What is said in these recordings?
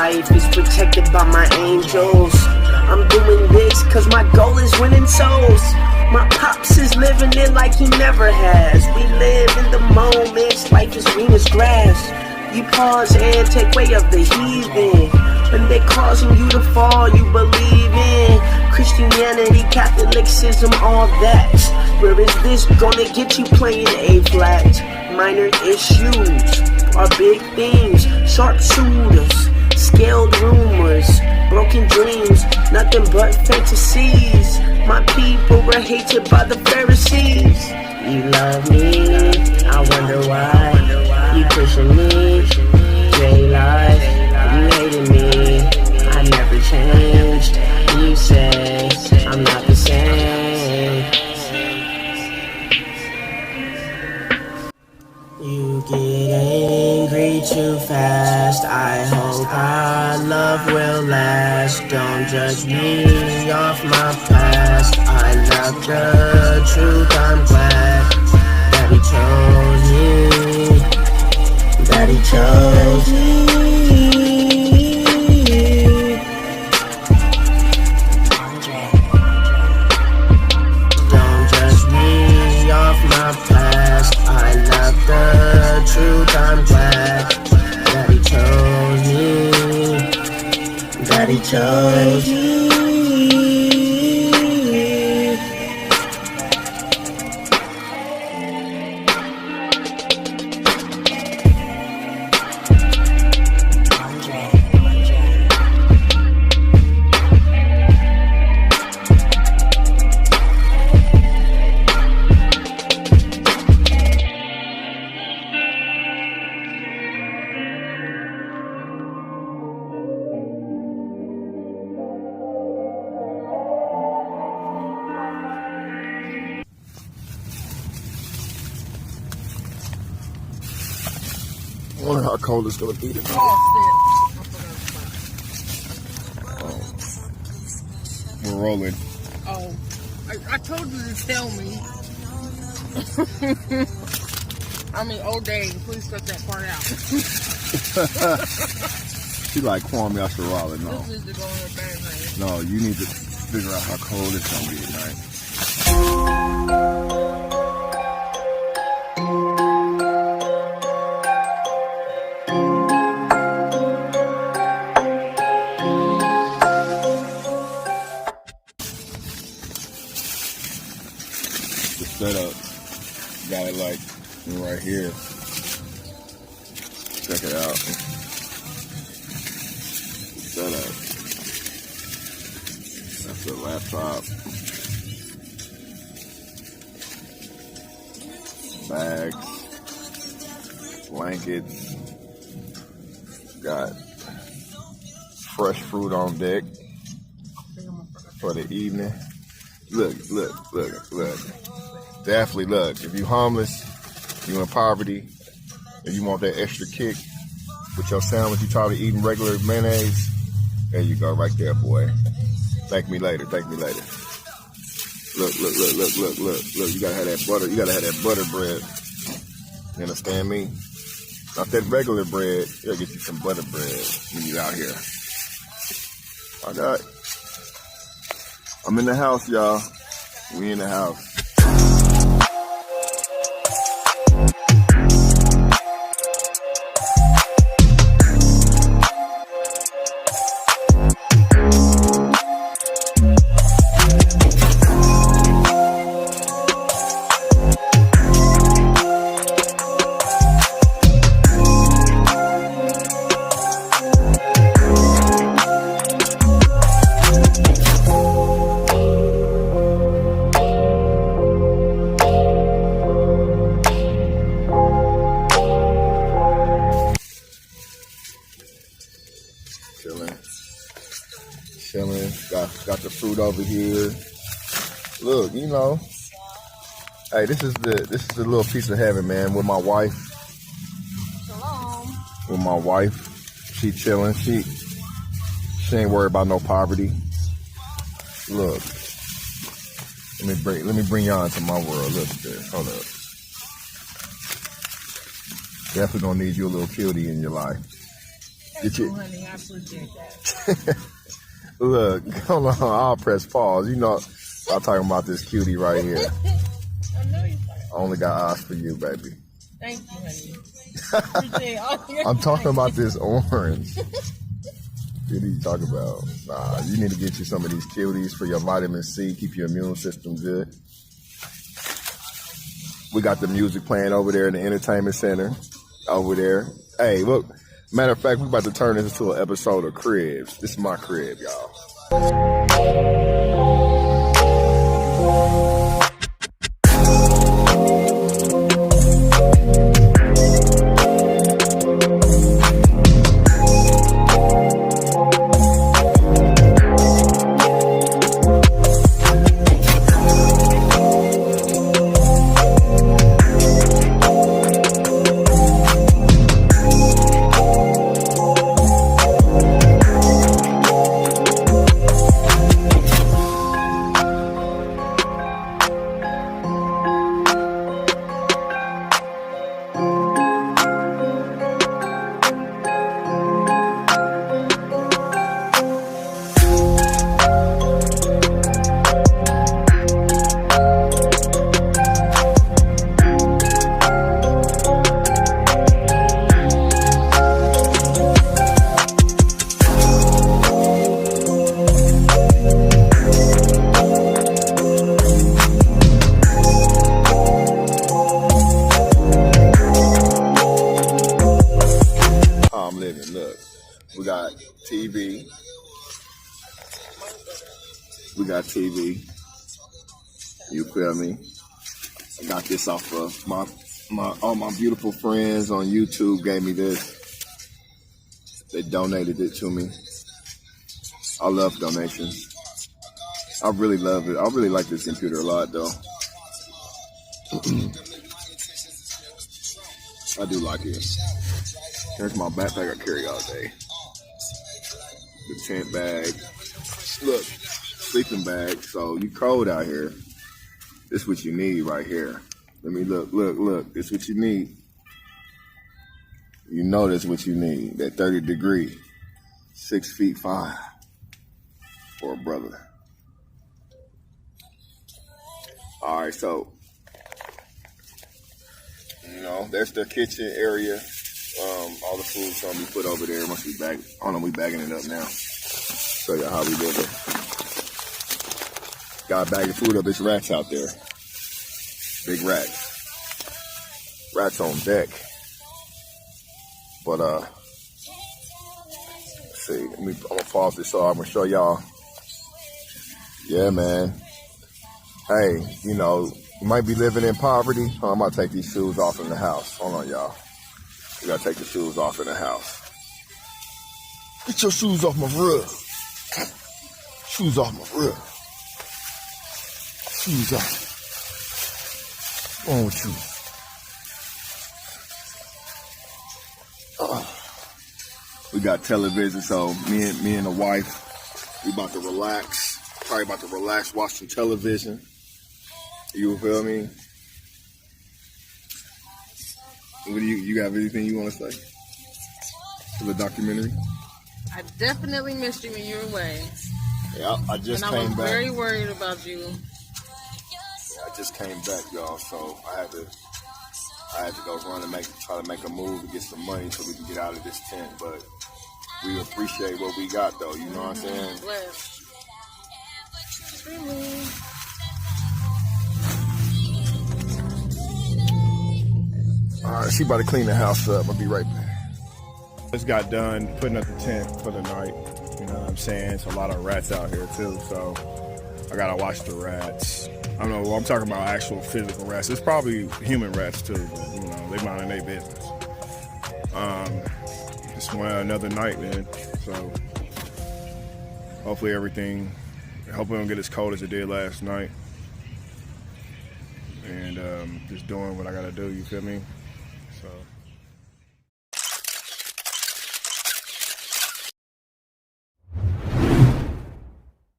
life is protected by my angels. I'm doing this cause my goal is winning souls. My pops is living it like he never has. We live in the moments, life is green as grass. You pause and take way of the heathen. When they causing you to fall, you believe in Christianity, Catholicism, all that. Where is this gonna get you playing A flat? Minor issues are big things. Sharpshooters, scaled rumors, broken dreams, nothing but fantasies. My people were hated by the Pharisees. You love me, I wonder why. You pushing me, J-Life. You hated me, I never changed. You say I'm not the same. You get angry too fast. I hope our love will last. Don't judge me off my past. I love the truth, I'm glad that he chose me. That he chose me. Don't judge me off my past. I love the truth, I'm glad that he chose me. That he chose me. I wonder how cold it's gonna be today. We're rolling. Oh, I told you to tell me. I mean, oh dang, please cut that part out. She like Kwame Asherala, no. This needs to go in a bag, man. No, you need to figure out how cold it's gonna be tonight. Setup, got it like right here. Check it out. Setup. That's the laptop. Bags, blankets. Got fresh fruit on deck for the evening. Look. Definitely look, if you homeless, you in poverty, and you want that extra kick with your sandwich, you probably eating regular mayonnaise, there you go, right there, boy. Thank me later. Look, you gotta have that butter, bread. You understand me? Not that regular bread, you gotta get you some butter bread when you out here. I got, I'm in the house, y'all. We in the house. Chilling. Got the fruit over here. Look, you know. Hey, this is the little piece of heaven, man. With my wife. Shalom. With my wife, she chilling. She ain't worried about no poverty. Look. Let me bring y'all into my world. Look at this. Hold up. Definitely gonna need you a little cutie in your life. Thank you, honey. I appreciate that. Look, hold on. I'll press pause. You know, I'm talking about this cutie right here. I know you're I only got eyes for you, baby. Thank you, honey. Appreciate all your I'm talking about this orange. What are you talking about? Nah, you need to get you some of these cuties for your vitamin C, keep your immune system good. We got the music playing over there in the entertainment center over there. Hey, look, matter of fact, we're about to turn this into an episode of Cribs. This is my crib, y'all. Look, we got TV. We got TV. You feel me? I got this off of all my beautiful friends on YouTube gave me this. They donated it to me. I love donations. I really love it. I really like this computer a lot, though. I do like it. Here's my backpack I carry all day. The tent bag. Look, sleeping bag. So you cold out here. This is what you need right here. Let me look. This is what you need. You know that's what you need. That 30 degree. 6'5" for a brother. All right, so you know, there's the kitchen area. All the food's gonna be put over there. Must be back. Oh no, we bagging it up now. Show you how we live it. Got a bag of food up. There's rats out there. Big rats. Rats on deck. But let's see. I'm gonna pause this so I'm gonna show y'all. Yeah, man. Hey, you know, you might be living in poverty. Oh, I'm gonna take these shoes off in the house. Hold on, y'all. You gotta take the shoes off in the house. Get your shoes off my rug. Shoes off my rug. Shoes off. What's wrong with you? We got television, so me and the wife, we about to relax. Probably about to relax, watch some television. You feel me? What do you got anything you want to say for the documentary? I definitely missed you when you were away. Yeah, I just came back. And I was very worried about you. Yeah, I just came back, y'all, so I had to go run and try to make a move to get some money so we can get out of this tent. But we appreciate what we got, though. You know what I'm saying? Bless. Really? All right, she about to clean the house up. I'll be right back. Just got done putting up the tent for the night. You know what I'm saying? It's a lot of rats out here too, so I gotta watch the rats. I don't know. I'm talking about actual physical rats. It's probably human rats too, but you know they minding their business. Just another night, man. So hopefully everything. Hopefully it don't get as cold as it did last night. And just doing what I gotta do. You feel me? So.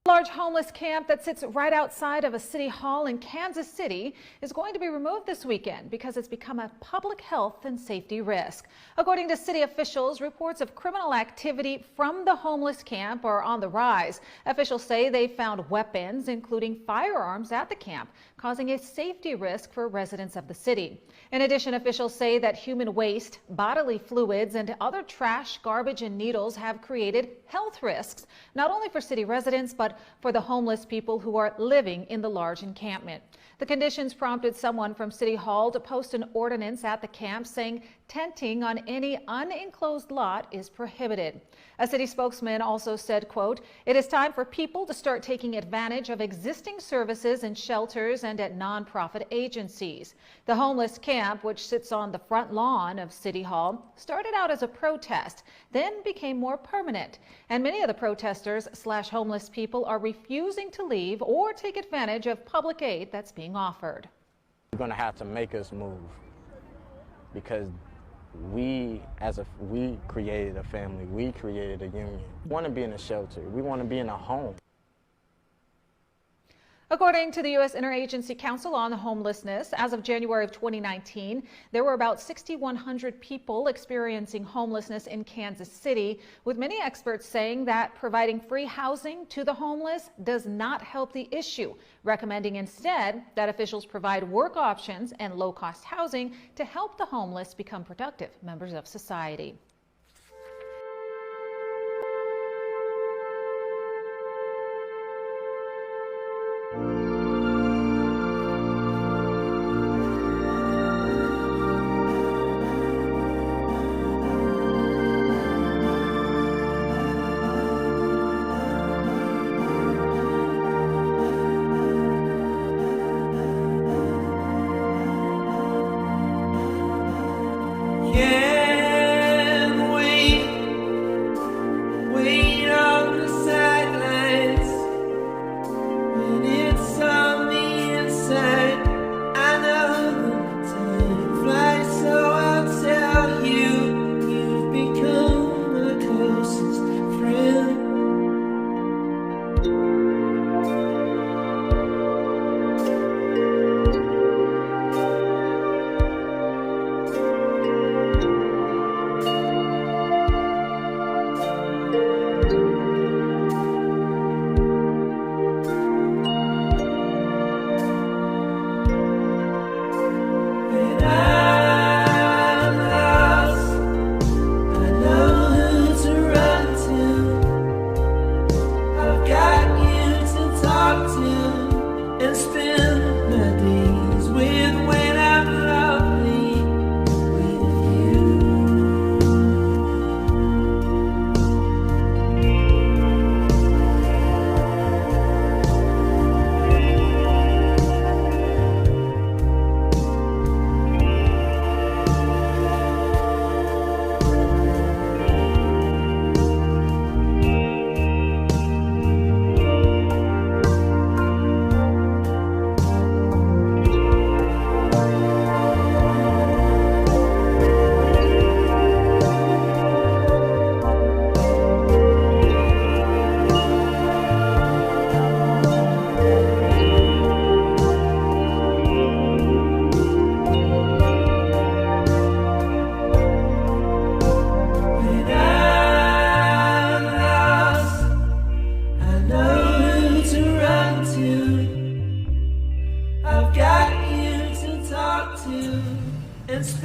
Large home homeless camp that sits right outside of a city hall in Kansas City is going to be removed this weekend because it's become a public health and safety risk. According to city officials, reports of criminal activity from the homeless camp are on the rise. Officials say they found weapons, including firearms, at the camp, causing a safety risk for residents of the city. In addition, officials say that human waste, bodily fluids, and other trash, garbage, and needles have created health risks, not only for city residents, but for the homeless people who are living in the large encampment. The conditions prompted someone from City Hall to post an ordinance at the camp saying tenting on any unenclosed lot is prohibited. A city spokesman also said, quote, "It is time for people to start taking advantage of existing services in shelters and at nonprofit agencies." The homeless camp, which sits on the front lawn of City Hall, started out as a protest, then became more permanent. And many of the protesters / homeless people are refusing to leave or take advantage of public aid that's being offered. You're going to have to make us move because we created a family, we created a union. We want to be in a shelter, we want to be in a home. According to the U.S. Interagency Council on Homelessness, as of January of 2019, there were about 6,100 people experiencing homelessness in Kansas City, with many experts saying that providing free housing to the homeless does not help the issue, recommending instead that officials provide work options and low-cost housing to help the homeless become productive members of society.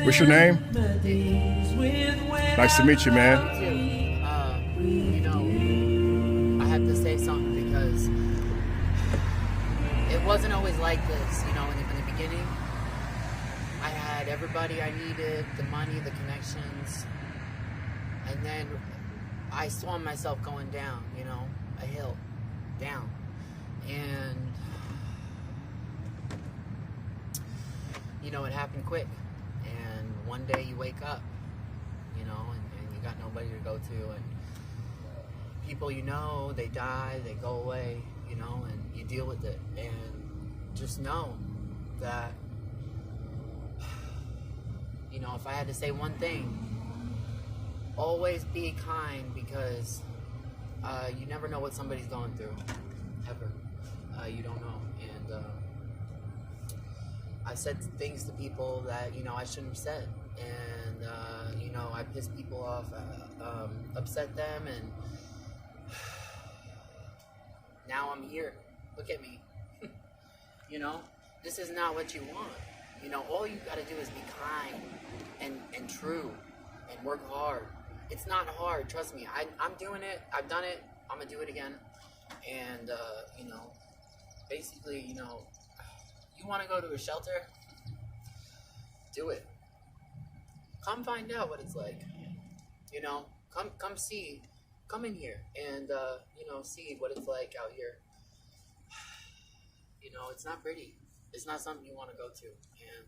What's your name? Nice to meet you, man. You know, I have to say something because it wasn't always like this. You know, in the beginning, I had everybody I needed, the money, the connections, and then I saw myself going down, you know, a hill, down. And, you know, it happened quick. And one day you wake up, you know, and you got nobody to go to. And people you know, they die, they go away, you know, and you deal with it. And just know that, you know, if I had to say one thing, always be kind, because you never know what somebody's going through. ever. You don't know. And I said things to people that, you know, I shouldn't have said. And, you know, I pissed people off, upset them, and now I'm here. Look at me. You know, this is not what you want. You know, all you got to do is be kind and true and work hard. It's not hard, trust me. I'm doing it. I've done it. I'm going to do it again. And, you know, basically, you know, you want to go to a shelter? Do it. Come find out what it's like. You know, come see. Come in here and, you know, see what it's like out here. You know, it's not pretty. It's not something you want to go to. And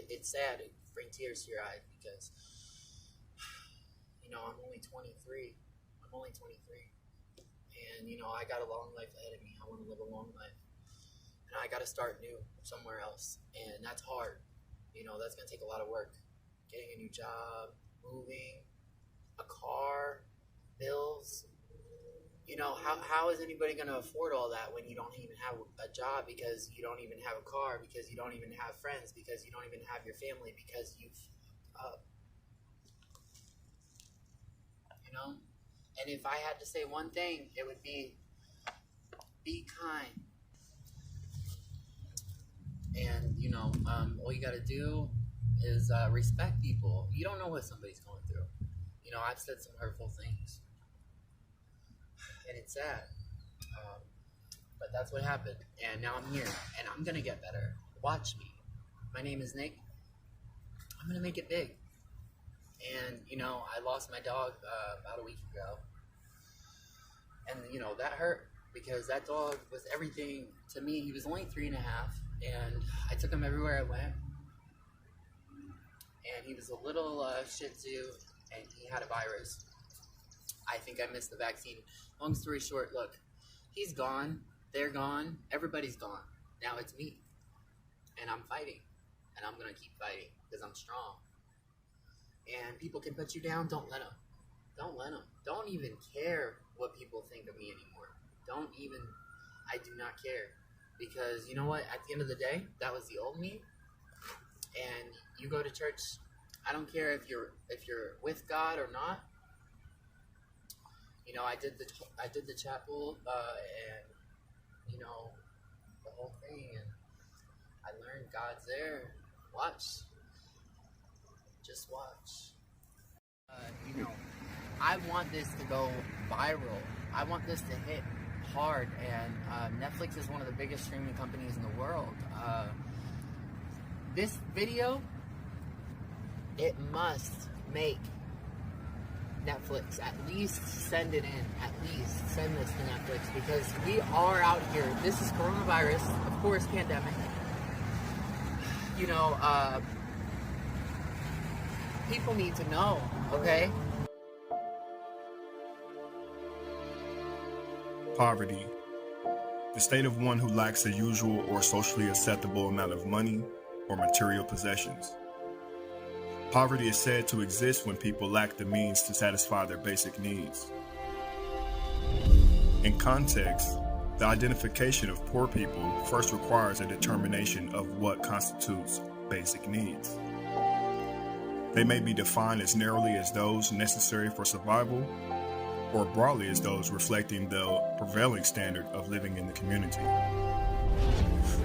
it's sad. It brings tears to your eyes because, you know, I'm only 23. And, you know, I got a long life ahead of me. I want to live a long life. And I got to start new somewhere else. And that's hard. You know, that's going to take a lot of work. Getting a new job, moving, a car, bills. You know, how is anybody going to afford all that when you don't even have a job, because you don't even have a car, because you don't even have friends, because you don't even have your family, because you've you know? And if I had to say one thing, it would be kind. And, you know, all you got to do is respect people. You don't know what somebody's going through. You know, I've said some hurtful things. And it's sad. But that's what happened. And now I'm here. And I'm going to get better. Watch me. My name is Nick. I'm going to make it big. And, you know, I lost my dog about a week ago. And, you know, that hurt. Because that dog was everything to me. He was only 3.5. And I took him everywhere I went. And he was a little Shih Tzu. And he had a virus. I think I missed the vaccine. Long story short, look, he's gone. They're gone. Everybody's gone. Now it's me. And I'm fighting. And I'm going to keep fighting because I'm strong. And people can put you down. Don't let them. Don't let them. Don't even care what people think of me anymore. Don't even. I do not care. Because you know what? At the end of the day, that was the old me. And you go to church. I don't care if you're with God or not. You know, I did the chapel, and you know, the whole thing, and I learned God's there. Watch, just watch. You know, I want this to go viral. I want this to hit hard, and Netflix is one of the biggest streaming companies in the world. This video, it must make Netflix at least send it in. At least send this to Netflix, because we are out here. This is coronavirus, of course, pandemic. You know, people need to know, okay? Poverty, the state of one who lacks the usual or socially acceptable amount of money or material possessions. Poverty is said to exist when people lack the means to satisfy their basic needs. In context, the identification of poor people first requires a determination of what constitutes basic needs. They may be defined as narrowly as those necessary for survival, or broadly as those reflecting the prevailing standard of living in the community.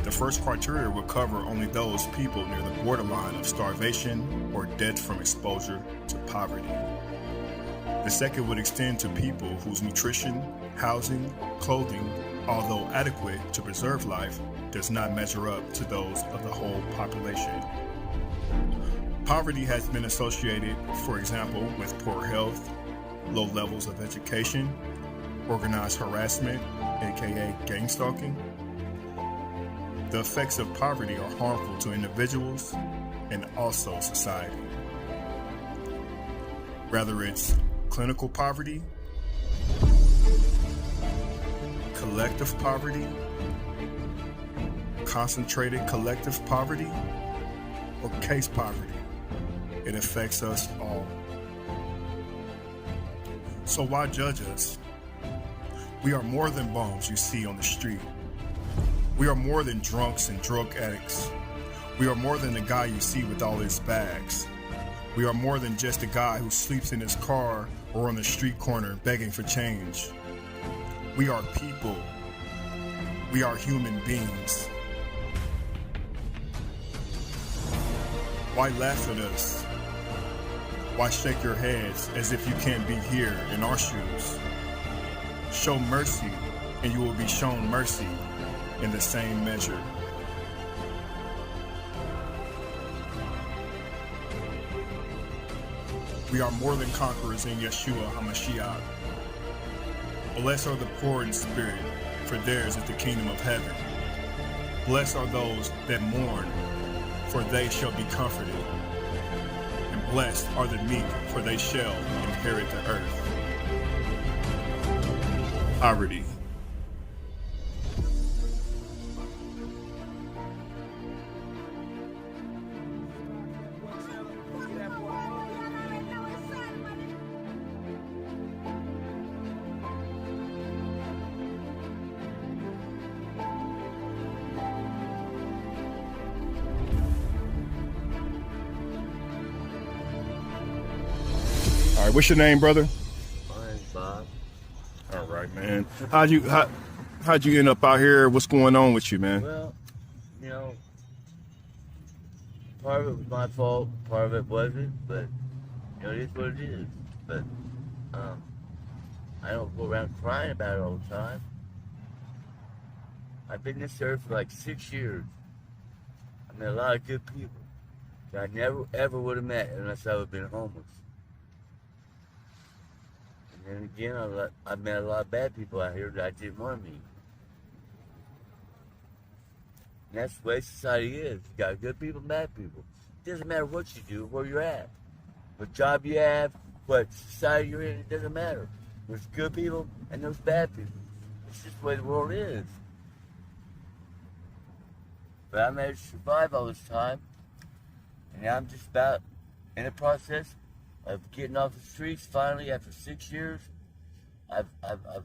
The first criteria will cover only those people near the borderline of starvation or death from exposure to poverty. The second would extend to people whose nutrition, housing, clothing, although adequate to preserve life, does not measure up to those of the whole population. Poverty has been associated, for example, with poor health, low levels of education, organized harassment, aka gang stalking. The effects of poverty are harmful to individuals and also society. Whether it's clinical poverty, collective poverty, concentrated collective poverty, or case poverty, it affects us all. So why judge us? We are more than bums you see on the street. We are more than drunks and drug addicts. We are more than the guy you see with all his bags. We are more than just a guy who sleeps in his car or on the street corner begging for change. We are people. We are human beings. Why laugh at us? Why shake your heads as if you can't be here in our shoes? Show mercy, and you will be shown mercy in the same measure. We are more than conquerors in Yeshua HaMashiach. Blessed are the poor in spirit, for theirs is the kingdom of heaven. Blessed are those that mourn, for they shall be comforted. And blessed are the meek, for they shall inherit the earth. Poverty. All right, what's your name, brother? Mine's Bob. All right, man. How'd you end up out here? What's going on with you, man? Well, you know, part of it was my fault, part of it wasn't, but you know, it is what it is. But I don't go around crying about it all the time. I've been in this earth for like 6 years. I met a lot of good people that I never ever would have met unless I would have been homeless. And then again, I met a lot of bad people out here that I didn't want to meet. And that's the way society is. You got good people and bad people. It doesn't matter what you do, where you're at. What job you have, what society you're in, it doesn't matter. There's good people and there's bad people. It's just the way the world is. But I managed to survive all this time. And now I'm just about in the process of getting off the streets finally after 6 years. I've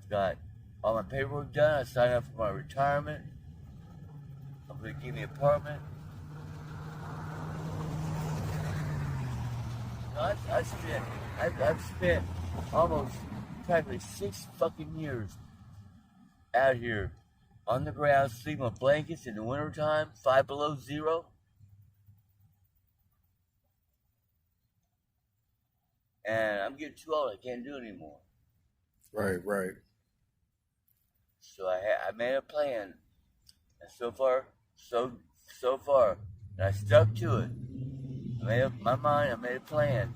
got all my paperwork done. I signed up for my retirement. I'm going to give me an apartment. I've spent almost practically 6 fucking years out here on the ground sleeping on blankets in the wintertime, 5 below zero. And I'm getting too old. I can't do it anymore. Right. So I made a plan, and so far, and I stuck to it. I made up my mind. I made a plan.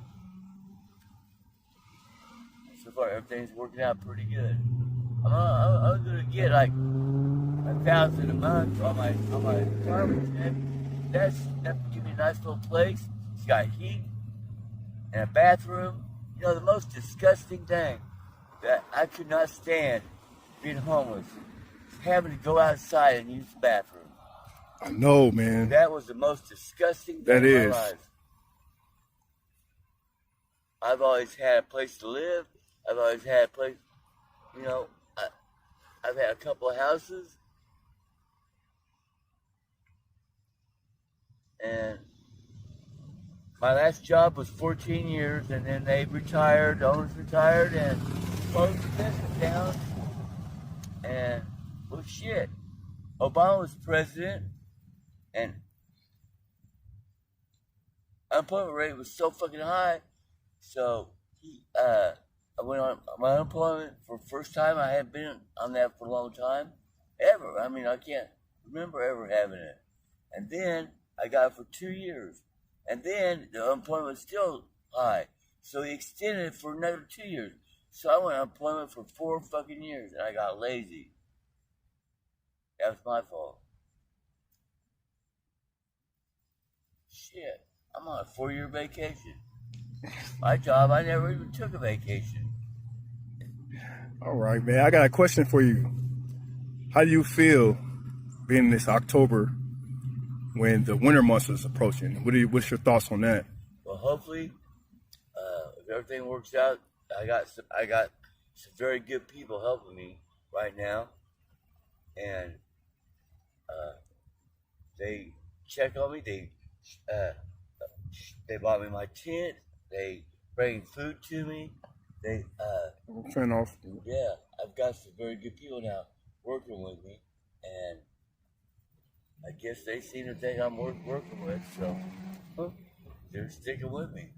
And so far, everything's working out pretty good. I'm gonna get like $1,000 a month on my apartment. That give me a nice little place. It's got heat and a bathroom. You know, the most disgusting thing that I could not stand being homeless is having to go outside and use the bathroom. I know, man. That was the most disgusting thing in my life. I've always had a place to live. I've always had a place, you know, I've had a couple of houses. And my last job was 14 years, and then they retired, the owners retired, and closed the business down. And, well, shit. Obama was president, and unemployment rate was so fucking high. So, I went on my unemployment for the first time. I hadn't been on that for a long time. Ever. I mean, I can't remember ever having it. And then I got it for 2 years. And then the unemployment was still high. So he extended it for another 2 years. So I went on unemployment for 4 fucking years, and I got lazy. That was my fault. Shit, I'm on a 4-year vacation. My job, I never even took a vacation. All right, man. I got a question for you. How do you feel being this October when the winter months is approaching? What's your thoughts on that? Well, hopefully, if everything works out, I got some very good people helping me. right now, and they check on me. They bought me my tent. They bring food to me. They Turn off. yeah, I've got some very good people now working with me, and I guess they seem to think I'm worth working with, so they're sticking with me.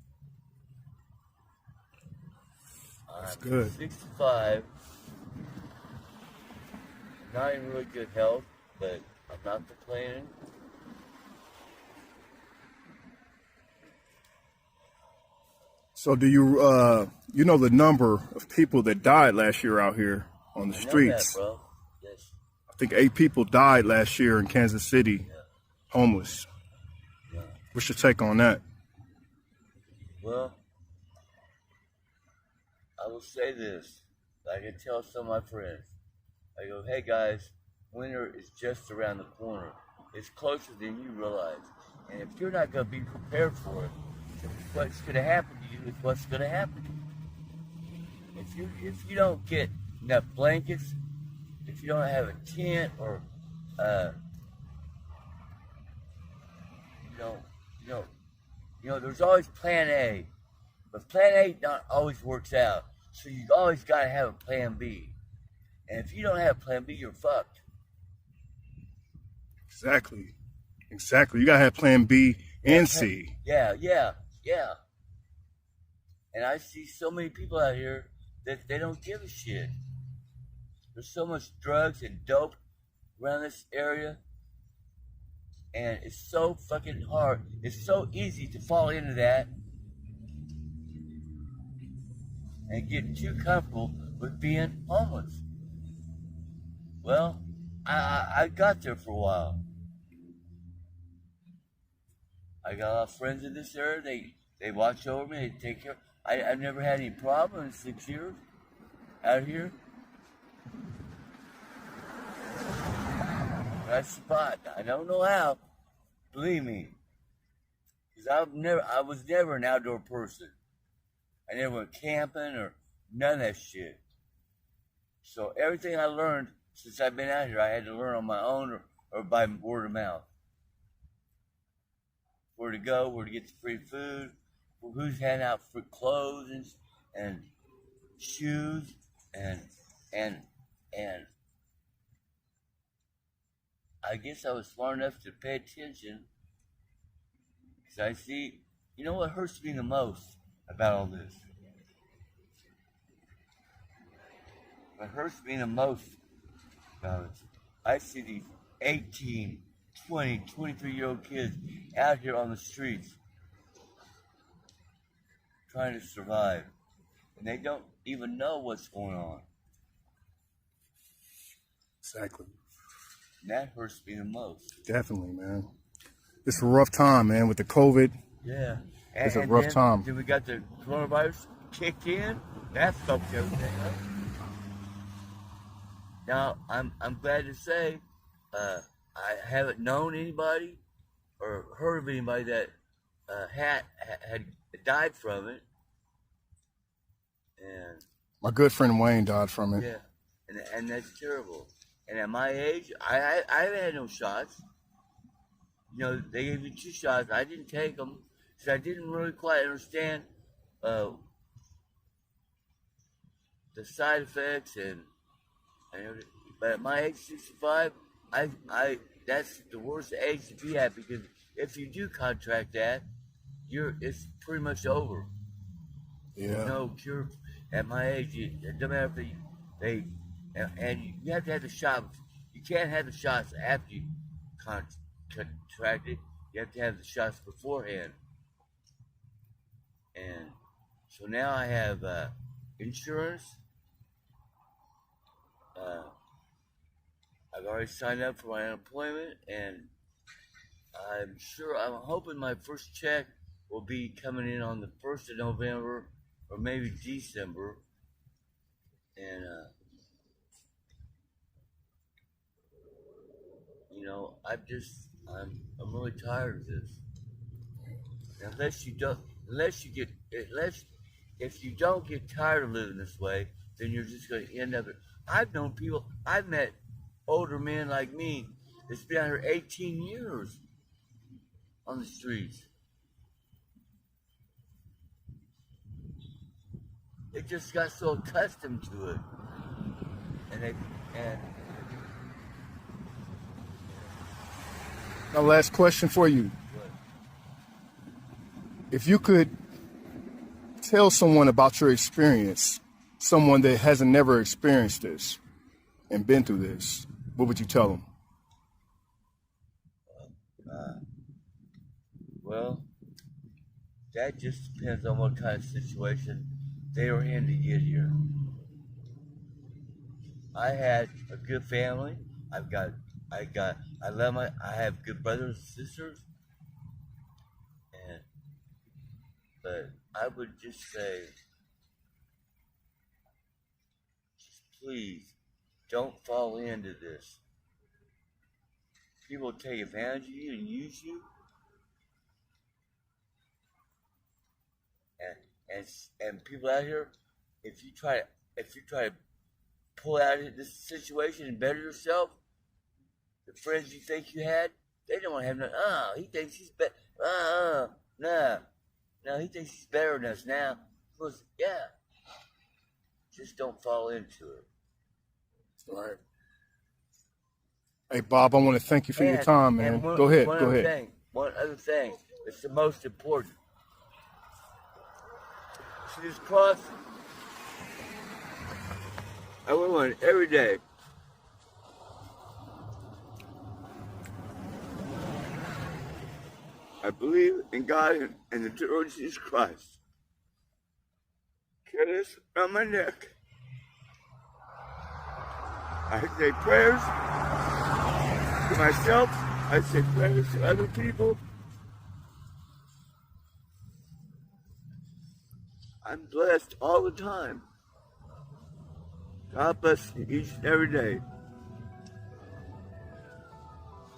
That's I'm good. 65, not in really good health, but I'm not complaining. So do you you know the number of people that died last year out here on the I know streets? that, bro. Yes. I think 8 people died last year in Kansas City, homeless. Yeah. What's your take on that? Well, I will say this. I can tell some of my friends. I go, hey guys, winter is just around the corner. It's closer than you realize. And if you're not going to be prepared for it, what's going to happen to you is what's going to happen to you. If you don't get enough blankets, if you don't have a tent, or there's always plan A, but plan A not always works out. So you always got to have a plan B. And if you don't have plan B, you're fucked. Exactly. You gotta have plan B and C. Yeah. And I see so many people out here that they don't give a shit. There's so much drugs and dope around this area, and it's so fucking hard. It's so easy to fall into that and get too comfortable with being homeless. Well, I got there for a while. I got a lot of friends in this area. They watch over me. They take care. I've never had any problem in 6 years out here. I survived. I don't know how. Believe me, because I was never an outdoor person. I never went camping or none of that shit. So everything I learned since I've been out here, I had to learn on my own or by word of mouth. Where to go, where to get the free food, who's handing out free clothes and shoes and I guess I was smart enough to pay attention, because I see, you know what hurts me the most about all this? What hurts me the most about it, I see these 18, 20, 23-year-old kids out here on the streets trying to survive, and they don't even know what's going on. Exactly. And that hurts me the most. Definitely, man. It's a rough time, man, with the COVID. Yeah. It's a rough time. Then we got the coronavirus kicked in. That fucked everything up. Now, I'm glad to say I haven't known anybody or heard of anybody that had died from it. And My good friend Wayne died from it. yeah, and that's terrible. And at my age, I haven't had no shots. You know, they gave me 2 shots. I didn't take them because I didn't really quite understand the side effects and everything. But at my age, 65, that's the worst age to be at, because if you do contract that, it's pretty much over. Yeah. There's no cure. At my age, it doesn't matter if and you have to have the shot. You can't have the shots after you contract it. You have to have the shots beforehand. And so now I have insurance. I've already signed up for my unemployment, and I'm hoping my first check will be coming in on the 1st of November or maybe December. And you know, I'm really tired of this. If you don't get tired of living this way, then you're just going to end up I've known people, I've met older men like me that's been out here 18 years on the streets. They just got so accustomed to it. And Now, last question for you. If you could tell someone about your experience, someone that hasn't never experienced this and been through this, what would you tell them? well, that just depends on what kind of situation they were in to get here. I had a good family. I have good brothers and sisters. But I would just say, just please don't fall into this. People take advantage of you and use you. And people out here, if you try to pull out of this situation and better yourself, the friends you think you had, they don't want to have nothing. Oh, he thinks he's better. No, he thinks he's better than us now. Because, yeah, just don't fall into it. All right. Hey, Bob, I want to thank you for your time, man. Go ahead. One other thing. It's the most important. See this cross? I wear one every day. I believe in God and the Lord Jesus Christ. Carry this around my neck. I say prayers to myself. I say prayers to other people. I'm blessed all the time. God bless you each and every day.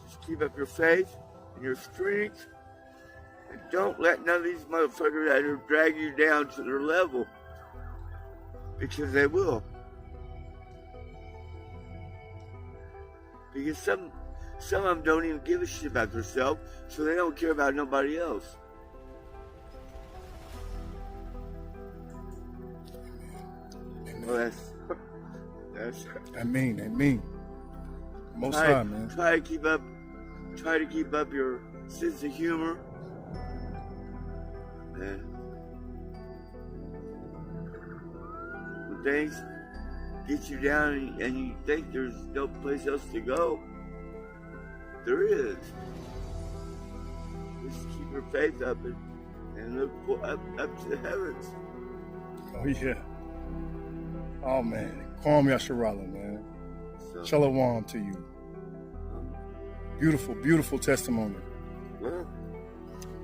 Just keep up your faith and your strength. And don't let none of these motherfuckers out here drag you down to their level. Because they will. Because some of them don't even give a shit about themselves, so they don't care about nobody else. Well, that's I mean. Most time, man. Try to keep up your sense of humor. And when things get you down and you think there's no place else to go, there is. Just keep your faith up and look up to the heavens. Oh, yeah. Oh, man. Kwam Yasharala, man. Shalom to you. Beautiful, beautiful testimony. Well,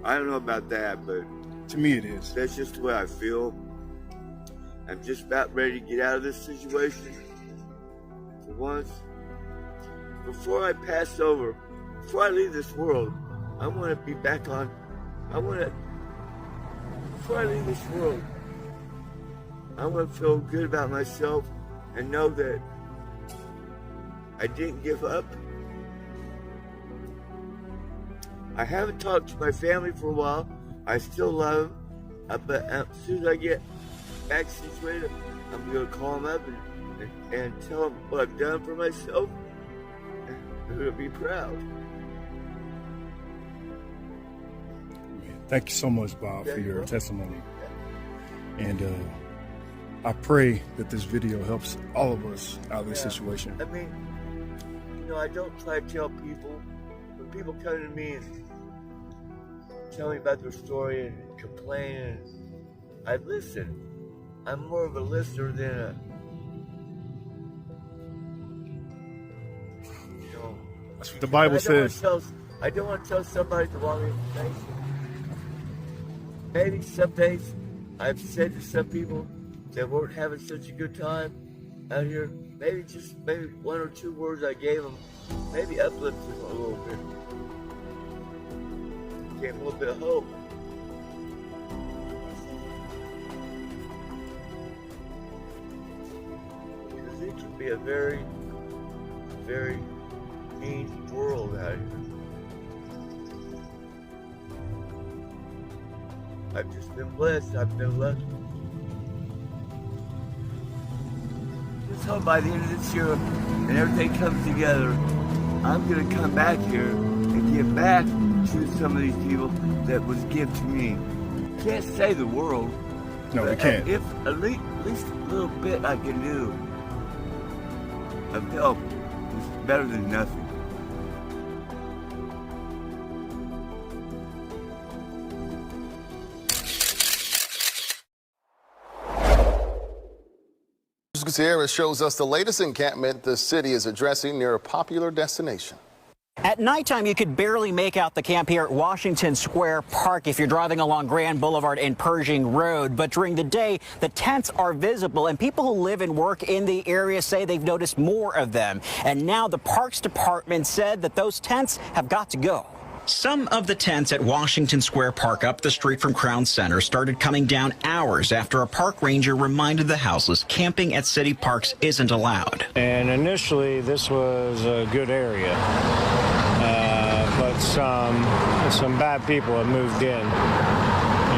I don't know about that, but to me it is. That's just the way I feel. I'm just about ready to get out of this situation for once. Before I pass over, before I leave this world, I want to be back on. Before I leave this world, I want to feel good about myself and know that I didn't give up. I haven't talked to my family for a while. I still love them. But as soon as I get back situated, I'm going to call them up and tell them what I've done for myself. They're going to be proud. Thank you so much, Bob, for your testimony. And I pray that this video helps all of us out of this situation. I mean, I don't try to tell people. When people come to me and tell me about their story and complain, I listen. I'm more of a listener than a, That's what the Bible says. I don't want to tell somebody the wrong information. Maybe some days I've said to some people that weren't having such a good time out here, maybe one or two words I gave them, maybe uplifted them a little bit. Gave them a little bit of hope. Because it can be be a very, very mean world out here. I've just been blessed. I've been lucky. Just hope by the end of this year and everything comes together, I'm going to come back here and give back to some of these people that was given to me. Can't save the world. No, we can't. If at least a little bit I can do of help is better than nothing. Gutierrez shows us the latest encampment the city is addressing near a popular destination. At nighttime, you could barely make out the camp here at Washington Square Park if you're driving along Grand Boulevard and Pershing Road. But during the day, the tents are visible, and people who live and work in the area say they've noticed more of them. And now the Parks Department said that those tents have got to go. Some of the tents at Washington Square Park up the street from Crown Center started coming down hours after a park ranger reminded the houseless camping at city parks isn't allowed. And initially, this was a good area, but some bad people have moved in.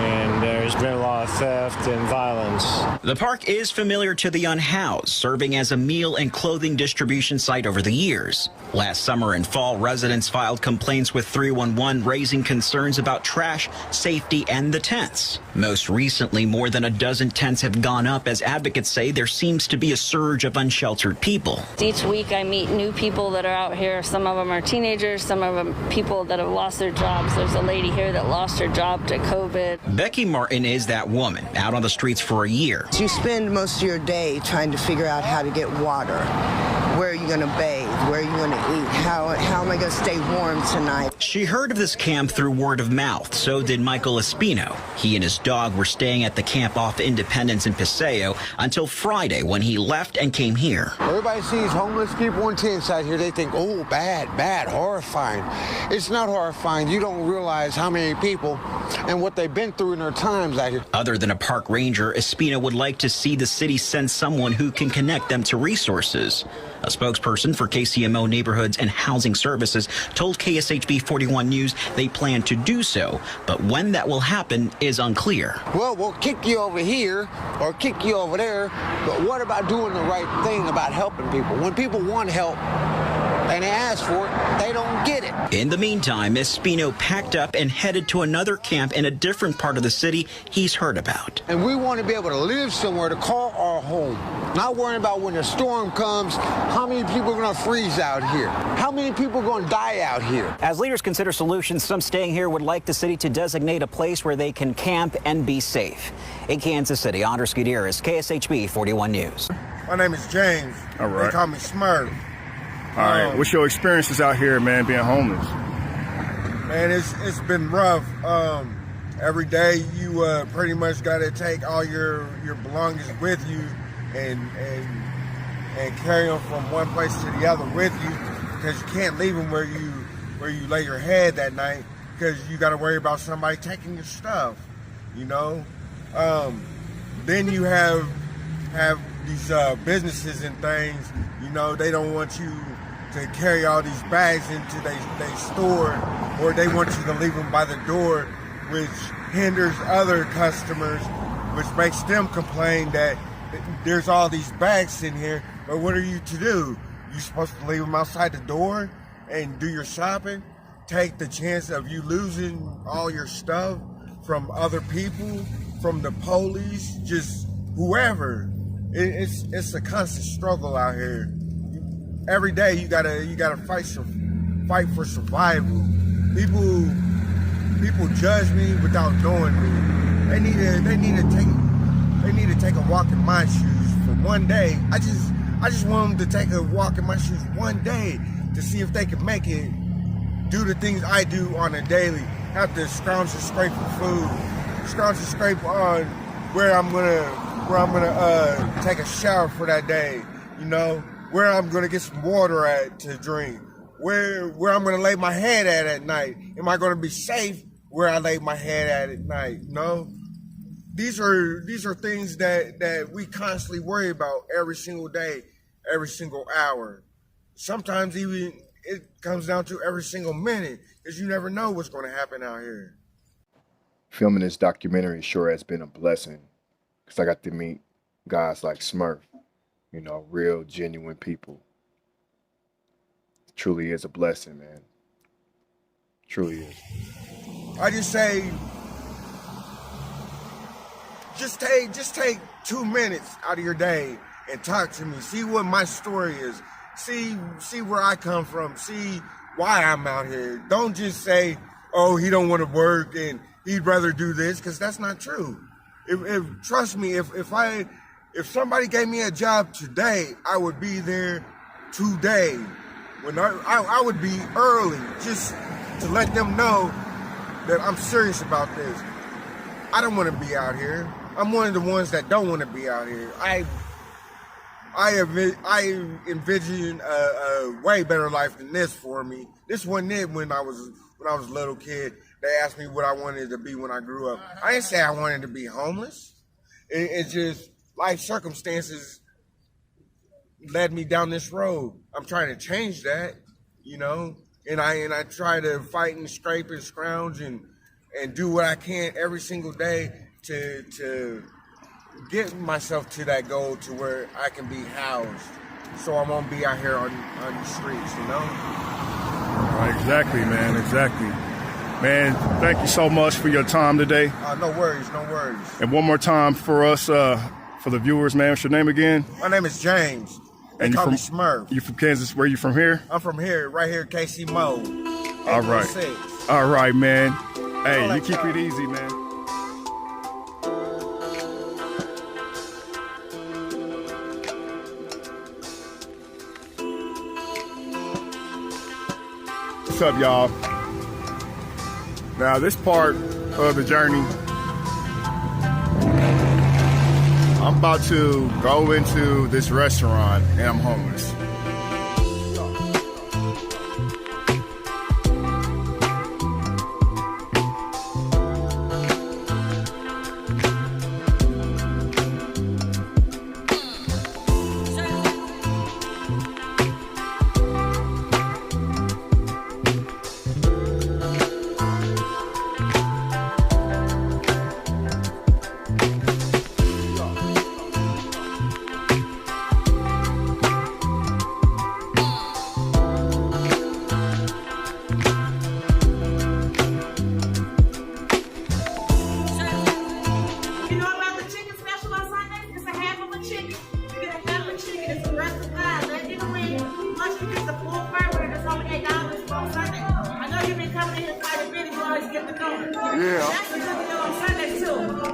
And there's been a lot of theft and violence. The park is familiar to the unhoused, serving as a meal and clothing distribution site over the years. Last summer and fall, residents filed complaints with 311, raising concerns about trash, safety, and the tents. Most recently, more than a dozen tents have gone up as advocates say there seems to be a surge of unsheltered people. Each week I meet new people that are out here. Some of them are teenagers, some of them people that have lost their jobs. There's a lady here that lost her job to COVID. Becky Martin is that woman, out on the streets for a year. You spend most of your day trying to figure out how to get water. Where are you going to bathe? Where are you going to eat? How am I going to stay warm tonight? She heard of this camp through word of mouth. So did Michael Espino. He and his dog were staying at the camp off Independence in Paseo until Friday when he left and came here. Everybody sees homeless people in tents out here. They think, oh, bad, horrifying. It's not horrifying. You don't realize how many people and what they've been through in their times out here. Other than a park ranger, Espino would like to see the city send someone who can connect them to resources. A spokesperson for KCMO Neighborhoods and Housing Services told KSHB 41 News they plan to do so, but when that will happen is unclear. Well, we'll kick you over here or kick you over there, but what about doing the right thing about helping people? When people want help and they ask for it, they don't get it. In the meantime, Espino packed up and headed to another camp in a different part of the city he's heard about. And we want to be able to live somewhere to call our home. Not worrying about when the storm comes, how many people are going to freeze out here? How many people are going to die out here? As leaders consider solutions, some staying here would like the city to designate a place where they can camp and be safe. In Kansas City, Andres Gutierrez, KSHB 41 News. My name is James. All right. They call me Smurf. All right. What's your experiences out here, man, being homeless? Man, it's been rough. Every day you pretty much got to take all your belongings with you and carry them from one place to the other with you, because you can't leave them where you lay your head that night, because you got to worry about somebody taking your stuff, you know. Then you have these businesses and things, you know, they don't want you to carry all these bags into they store, or they want you to leave them by the door, which hinders other customers, which makes them complain that there's all these bags in here. But what are you to do? You're supposed to leave them outside the door and do your shopping? Take the chance of you losing all your stuff from other people, from the police, just whoever. It's a constant struggle out here. Every day you gotta fight for survival. People judge me without knowing me. They need to take a walk in my shoes for one day. I just want them to take a walk in my shoes one day to see if they can make it. Do the things I do on a daily. Have to scrounge and scrape for food. Scrounge and scrape on where I'm gonna take a shower for that day. You know, where I'm gonna get some water at to drink. Where I'm gonna lay my head at night. Am I gonna be safe where I lay my head at night? No. These are things that we constantly worry about every single day. every single hour. Sometimes even it comes down to every single minute, because you never know what's going to happen out here. Filming this documentary sure has been a blessing, because I got to meet guys like Smurf, you know, real, genuine people. It truly is a blessing, man. Truly is. I just say, just take 2 minutes out of your day and talk to me. See what my story is. See where I come from. See why I'm out here. Don't just say, oh, he don't want to work and he'd rather do this, because that's not true. Trust me, if somebody gave me a job today, I would be there today. When I would be early, just to let them know that I'm serious about this. I don't want to be out here. I'm one of the ones that don't want to be out here. I envision a way better life than this for me. This wasn't it when I was a little kid. They asked me what I wanted to be when I grew up. I didn't say I wanted to be homeless. It's just life circumstances led me down this road. I'm trying to change that, you know, and I try to fight and scrape and scrounge and do what I can every single day to get myself to that goal, to where I can be housed, so I won't be out here on the streets, you know? Exactly, man, exactly. Man, thank you so much for your time today. No worries. And one more time for us, for the viewers, man, what's your name again? My name is James. They call me Smurf. You from Kansas? Where you from here? I'm from here, right here, KC Mo. All right. All right, man. Hey, you keep it easy, man. What's up, y'all? Now, this part of the journey, I'm about to go into this restaurant and I'm homeless.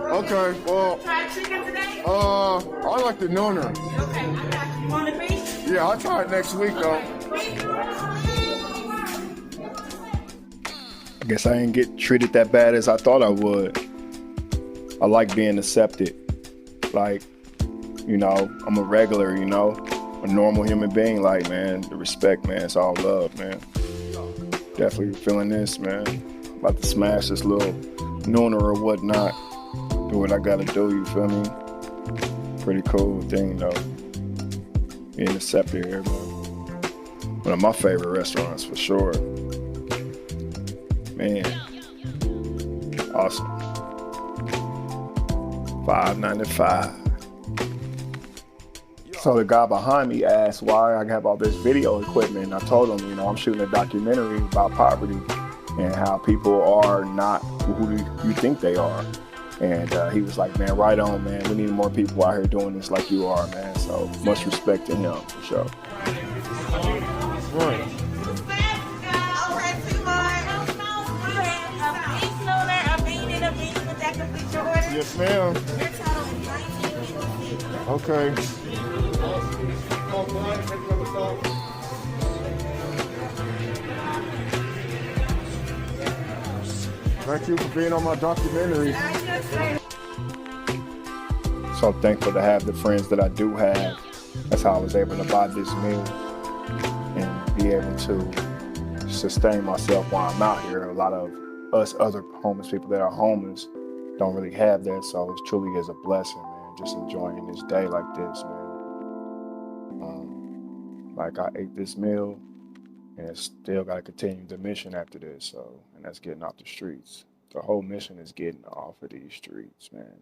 Okay, well, Try chicken today? I like the nooner. Okay, I got you. You want the beef? Yeah, I'll try it next week, though. I guess I didn't get treated that bad as I thought I would. I like being accepted. Like, you know, I'm a regular, you know, a normal human being. Like, man, the respect, man, it's all love, man. Definitely feeling this, man. About to smash this little nooner or whatnot. Do what I gotta do, you feel me? Pretty cool thing, though. Being accepted here, man. One of my favorite restaurants, for sure. Man. Awesome. $5.95. So the guy behind me asked why I have all this video equipment. And I told him, you know, I'm shooting a documentary about poverty and how people are not who you think they are. And he was like, man, right on, man. We need more people out here doing this like you are, man. So much respect to him, for sure. Right. Yes, ma'am. Okay. Thank you for being on my documentary. So thankful to have the friends that I do have. That's how I was able to buy this meal and be able to sustain myself while I'm out here. A lot of us other homeless people that are homeless don't really have that, so it truly is a blessing, man. Just enjoying this day like this, man. Like, I ate this meal, and it's still got to continue the mission after this. So, and that's getting off the streets. The whole mission is getting off of these streets, man,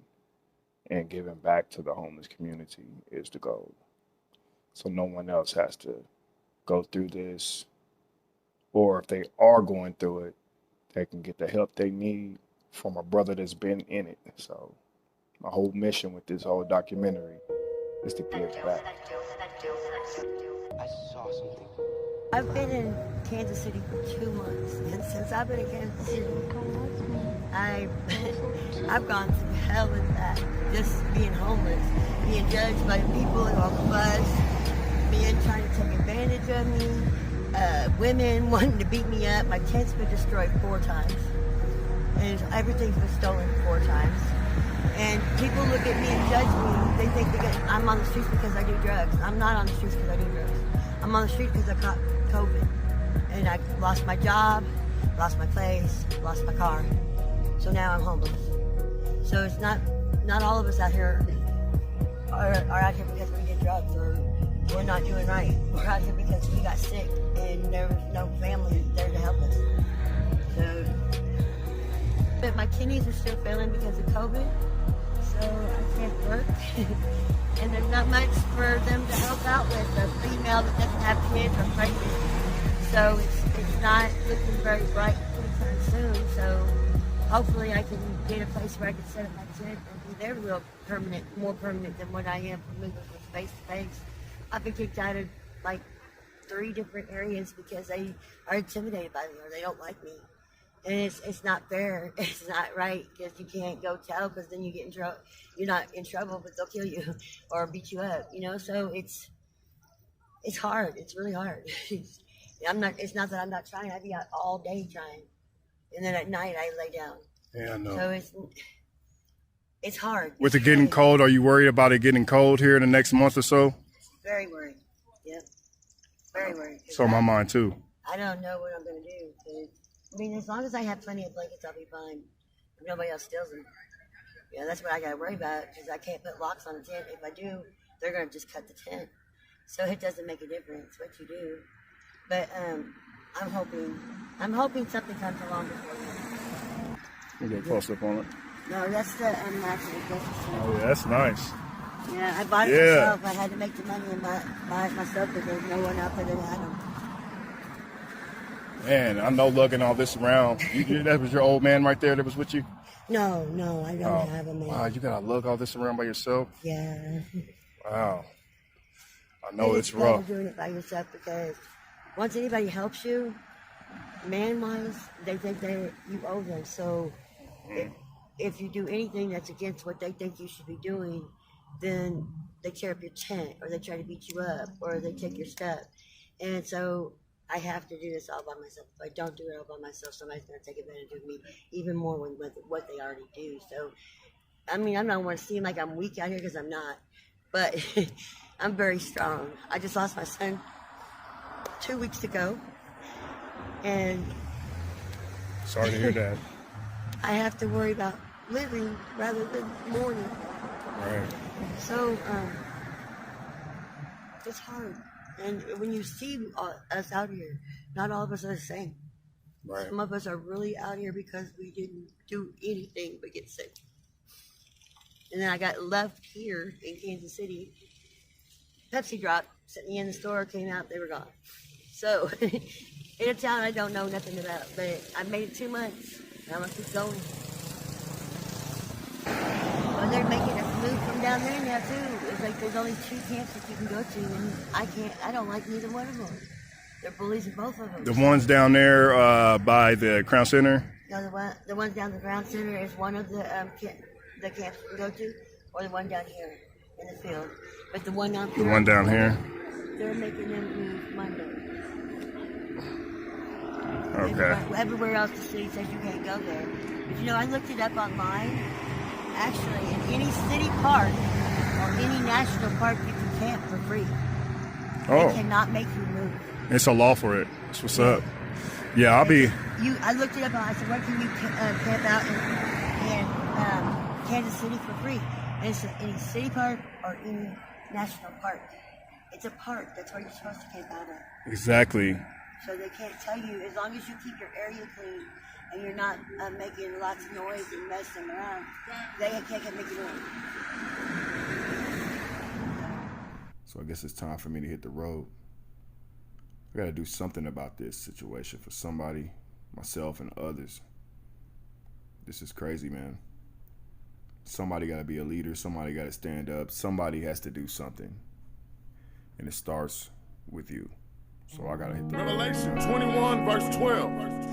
and giving back to the homeless community is the goal. So no one else has to go through this, or if they are going through it, they can get the help they need from a brother that's been in it. So my whole mission with this whole documentary is to give back. I saw something. I've been in Kansas City for 2 months, and since I've been in Kansas City, I've gone through hell and back, just being homeless, being judged by the people on the bus, men trying to take advantage of me, women wanting to beat me up. My tent's been destroyed 4 times, and everything's been stolen 4 times. And people look at me and judge me. They think I'm on the streets because I do drugs. I'm not on the streets because I do drugs. I'm on the street because I caught COVID, and I lost my job, lost my place, lost my car. So now I'm homeless. So it's not all of us out here are out here because we did drugs or we're not doing right. We're out here because we got sick and there was no family there to help us. So, but my kidneys are still failing because of COVID, so I can't work. And there's not much for them to help out with, a female that doesn't have kids or pregnant. So it's not looking very bright anytime soon. So hopefully I can get a place where I can set up my tent and be there real permanent, more permanent than what I am from moving from space to space. I've been kicked out of like 3 different areas because they are intimidated by me or they don't like me. And it's not fair. It's not right because you can't go tell because then you get in trouble. You're not in trouble, but they'll kill you or beat you up. You know, so it's hard. It's really hard. It's not that I'm not trying. I be out all day trying, and then at night I lay down. Yeah, I know. So it's hard. With it getting cold, are you worried about it getting cold here in the next month or so? Very worried. Yeah, very worried. So my mind too. I don't know what I'm gonna do. But, I mean, as long as I have plenty of blankets, I'll be fine. If nobody else steals them. Yeah, that's what I gotta worry about because I can't put locks on the tent. If I do, they're gonna just cut the tent. So it doesn't make a difference what you do. But I'm hoping something comes along before then. You get close up on it. No, that's the National Justice Center. Oh yeah, that's nice. Yeah, I bought it myself. I had to make the money and buy it myself because there's no one out there that had them. Man, I know lugging all this around. That was your old man right there that was with you? No, I don't have a man. Wow, you gotta lug all this around by yourself? Yeah. Wow. I know it's rough. Doing it by yourself because once anybody helps you, man-wise, they think you owe them. So if you do anything that's against what they think you should be doing, then they tear up your tent or they try to beat you up or they take your stuff. And so I have to do this all by myself. If I don't do it all by myself, somebody's going to take advantage of me even more with what they already do. So, I mean, I don't want to seem like I'm weak out here because I'm not. But I'm very strong. I just lost my son 2 weeks ago. And sorry to hear that. I have to worry about living rather than mourning. Right. So, it's hard. And when you see us out here, not all of us are the same. Right. Some of us are really out here because we didn't do anything but get sick. And then I got left here in Kansas City. Pepsi dropped, sent me in the store, came out, they were gone. So, in a town I don't know nothing about, but I made it 2 months. And I'm going to keep going. Well, they're making us move from down there now, too. It's like there's only 2 camps that you can go to, and I don't like neither one of them. They're bullies in both of them. The ones down there by the Crown Center? No, the ones down the Crown Center is one of the camps you can go to, or the one down here in the field. But the one down here. The one down here? They're making them move Monday. Okay. And everywhere else the city says you can't go there. But you know, I looked it up online. Actually, in any city park or any national park, you can camp for free. Oh. They cannot make you move. It's a law for it. That's what's up. Yeah, I'll be. I looked it up. I said, where can you camp out in Kansas City for free? And it's any city park or any national park. It's a park. That's where you're supposed to camp out at. Exactly. So they can't tell you, as long as you keep your area clean and you're not making lots of noise and messing around, they can't make you in. So I guess it's time for me to hit the road. I gotta do something about this situation for somebody, myself, and others. This is crazy, man. Somebody gotta be a leader. Somebody gotta stand up. Somebody has to do something. And it starts with you. So I gotta hit the Revelation 21 verse 12.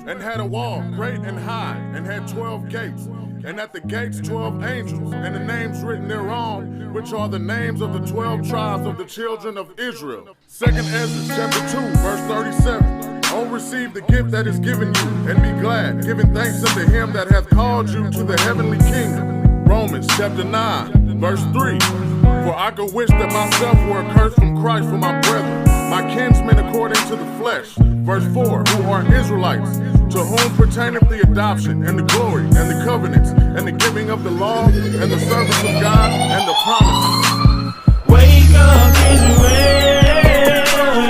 And had a wall great and high, and had 12 gates. And at the gates 12 angels, and the names written thereon, which are the names of the 12 tribes of the children of Israel. 2nd Ezra chapter 2 verse 37. Oh, receive the gift that is given you, and be glad, giving thanks unto him that hath called you to the heavenly kingdom. Romans chapter 9 verse 3. For I could wish that myself were accursed from Christ for my brethren, my kinsmen according to the flesh. Verse 4, who are Israelites, to whom pertaineth the adoption, and the glory, and the covenants, and the giving of the law, and the service of God, and the promises. Wake up, Israel,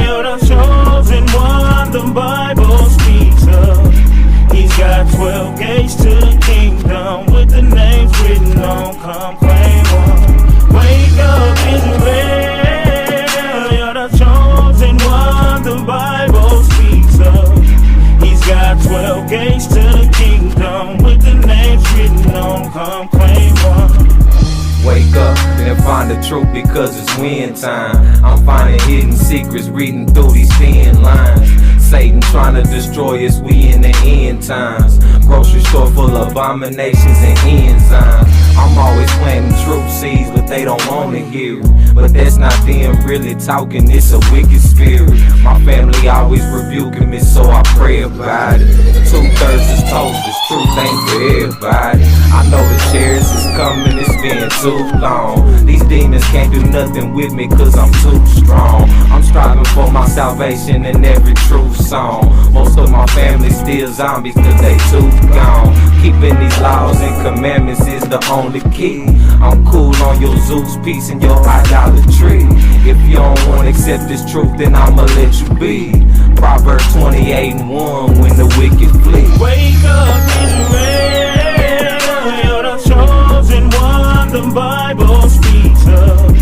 you're the chosen one the Bible speaks of. He's got 12 gates to the kingdom, with the names written on, come claim one. Wake up, Israel, you're the chosen one the Bible speaks of. He's got 12 gates to the kingdom, with the names written on, come claim one. Wake up and find the truth because it's win time. I'm finding hidden secrets, reading through these thin lines. Satan trying to destroy us, we in the end times. Grocery store full of abominations and enzymes. I'm always planting truth seeds, but they don't want to hear it. But that's not them really talking, it's a wicked spirit. My family always rebuking me, so I pray about it. 2/3 is toast, this truth ain't for everybody. I know the chairs is coming, it's been too long. These demons can't do nothing with me cause I'm too strong. I'm striving for my salvation in every true song. Most of my family still zombies cause they too gone. Keeping these laws and commandments is the only key. I'm cool on your Zeus piece and your idolatry. If you don't want to accept this truth, then I'ma let you be. Proverbs 28:1, when the wicked flee. Wake up, Israel, you're the chosen one the Bible speaks of.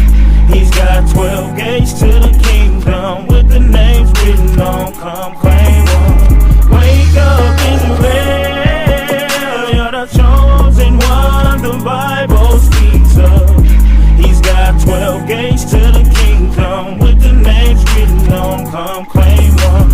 He's got 12 gates to the kingdom, with the names written on, come claim one. Wake up, Israel, you're the chosen one the Bible speaks of. He's got 12 gates to the kingdom, with the names written on, come claim one.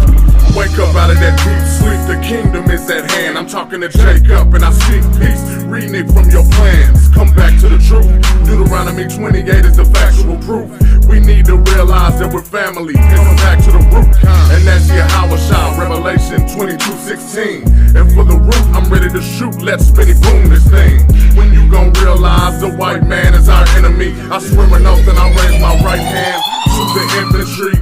Wake up out of that deep sleep, the kingdom is at hand. I'm talking to Jacob and I speak peace, reading it from your plans. Come back to the truth, Deuteronomy 28 is the factual proof. We need to realize that we're family, come back to the root. And that's Yahweh Shah, Revelation 22:16. And for the root, I'm ready to shoot, let's spinny boom this thing. When you gon' realize the white man is our enemy, I swear an oath and I'll raise my right hand, shoot the infantry.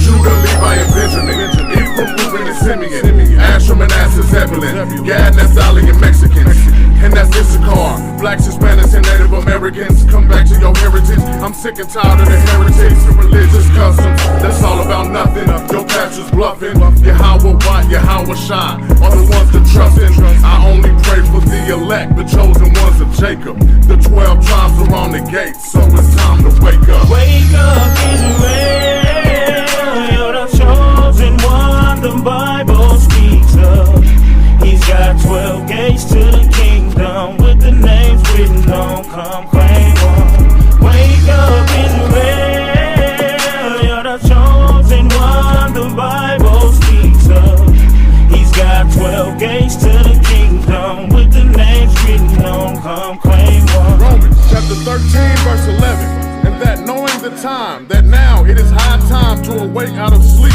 Judah, Levi, and Benjamin, Ephraim, Reuben, and Simeon, Asher, Manasseh, Zebulun, Gad, Naphtali, and Mexicans, and that's Issachar, blacks, Hispanics, and Native Americans. Come back to your heritage. I'm sick and tired of the heritage and religious customs. That's all about nothing. Your pastor's bluffing. Yahweh Watt, Yahweh Shah are the ones to trust in. I only pray for the elect, the chosen ones of Jacob. The 12 tribes are on the gate, so it's time to wake up. Wake up, Israel, you're the chosen one the Bible speaks of. He's got 12 gates to the kingdom, with the names written on, come claim one. Wake up, Israel, you're the chosen one the Bible speaks of. He's got 12 gates to the kingdom, with the names written on, come claim one. Romans chapter 13 verse 11. And that knowing the time, that now it is high time to awake out of sleep.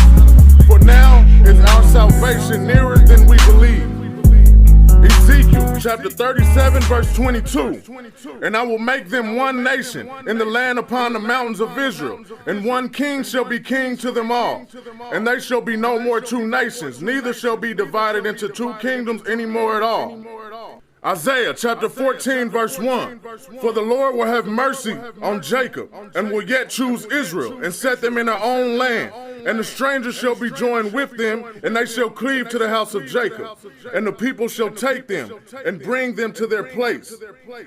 For now is our salvation nearer than we believe. Ezekiel chapter 37 verse 22. And I will make them one nation in the land upon the mountains of Israel, and one king shall be king to them all. And they shall be no more two nations, neither shall be divided into two kingdoms any more at all. Isaiah chapter 14, verse 1. For the Lord will have mercy on Jacob, and will yet choose Israel, and set them in their own land. And the strangers shall be joined with them, and they shall cleave to the house of Jacob. And the people shall take them, and bring them to their place.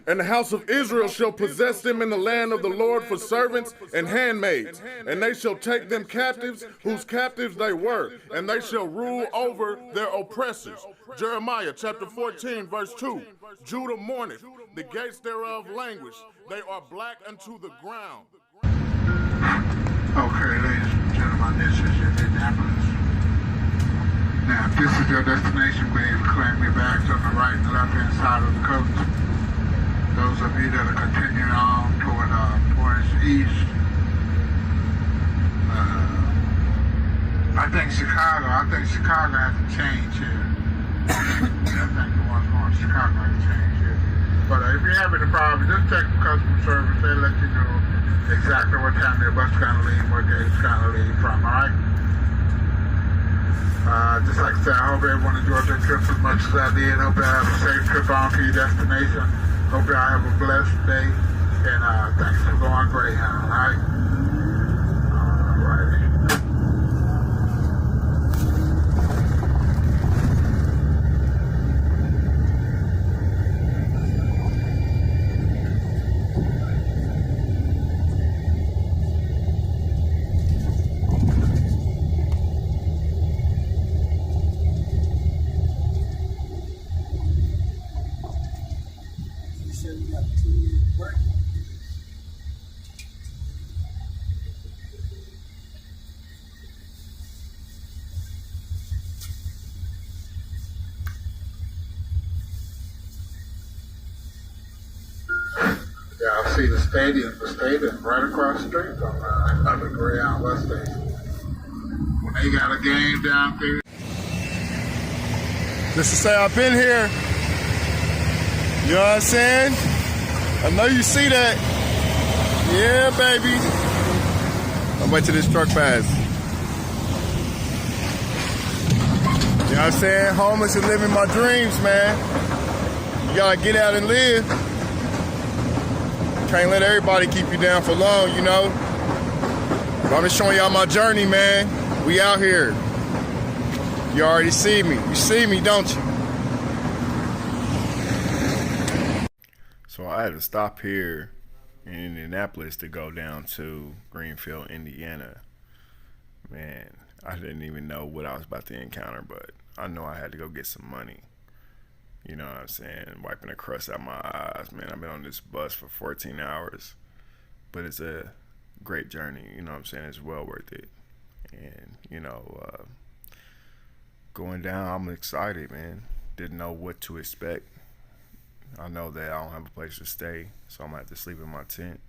And the house of Israel shall possess them in the land of the Lord for servants and handmaids. And they shall take them captives, whose captives they were, and they shall rule over their oppressors. Jeremiah chapter 14, verse 2. Judah mourneth, the gates thereof languish. They are black unto the ground. Okay, ladies and gentlemen, this is Indianapolis. Now, if this is your destination, please claim your bags on the right and left hand side of the coach. Those of you that are continuing on towards east, I think Chicago has to change here. I think the ones going to Chicago have to change here. But if you're having a problem, just check the customer service. They'll let you know exactly what time their bus is going to leave, what gate it's going to leave from, all right? Just like I said, I hope everyone enjoyed their trip as much as I did. Hope you have a safe trip on to your destination. Hope you have a blessed day. And thanks for going Greyhound, all right? All righty. Yeah, I see the stadium right across the street from the Greyhound bus station. When they got a game down there. Just to say I've been here. You know what I'm saying? I know you see that. Yeah, baby. I'm waiting till this truck pass. You know what I'm saying? Homeless is living my dreams, man. You gotta get out and live. Can't let everybody keep you down for long, you know? But I'm just showing y'all my journey, man. We out here. You already see me. You see me, don't you? So I had to stop here in Indianapolis to go down to Greenfield, Indiana. Man, I didn't even know what I was about to encounter, but I know I had to go get some money. You know what I'm saying? Wiping the crust out my eyes, man. I've been on this bus for 14 hours, but it's a great journey. You know what I'm saying? It's well worth it. And, you know, going down, I'm excited, man. Didn't know what to expect. I know that I don't have a place to stay, so I'm going to have to sleep in my tent.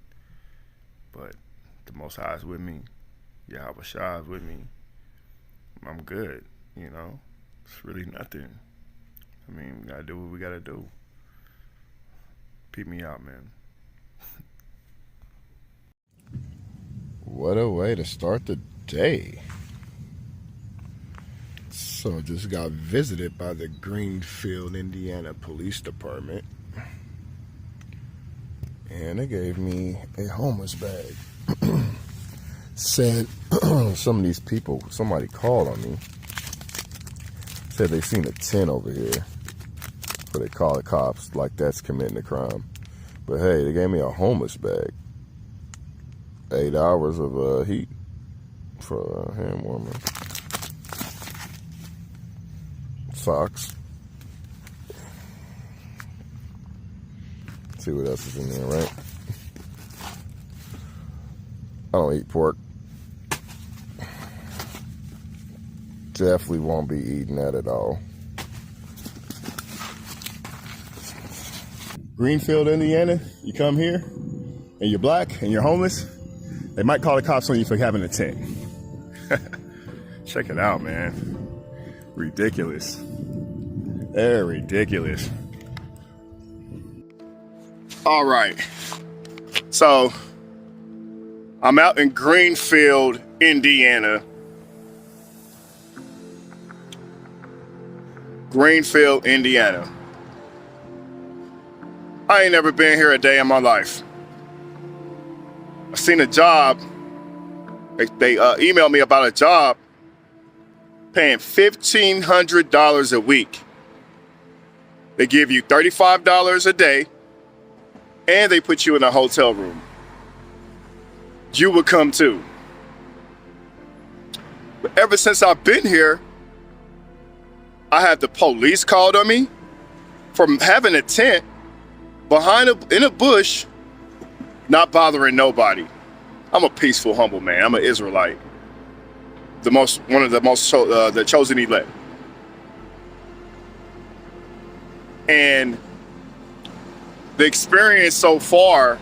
But the Most High is with me. Yahweh Shai is with me. I'm good, you know. It's really nothing. I mean, we got to do what we got to do. Peep me out, man. What a way to start the day. So just got visited by the Greenfield, Indiana Police Department. And they gave me a homeless bag. Said some of these people, somebody called on me. Said they seen a tent over here. So they call the cops like that's committing a crime. But hey, they gave me a homeless bag. 8 hours of heat for a hand warmer. Socks. See what else is in there, right? I don't eat pork. Definitely won't be eating that at all. Greenfield, Indiana, you come here and you're black and you're homeless, they might call the cops on you for having a tent. Check it out, man. Ridiculous. They're ridiculous. All right. So, I'm out in Greenfield, Indiana. Greenfield, Indiana. I ain't never been here a day in my life. I seen a job. They emailed me about a job paying $1,500 a week. They give you $35 a day, and they put you in a hotel room. You would come too. But ever since I've been here, I had the police called on me from having a tent in a bush, not bothering nobody. I'm a peaceful, humble man. I'm an Israelite. The chosen elect. And the experience so far,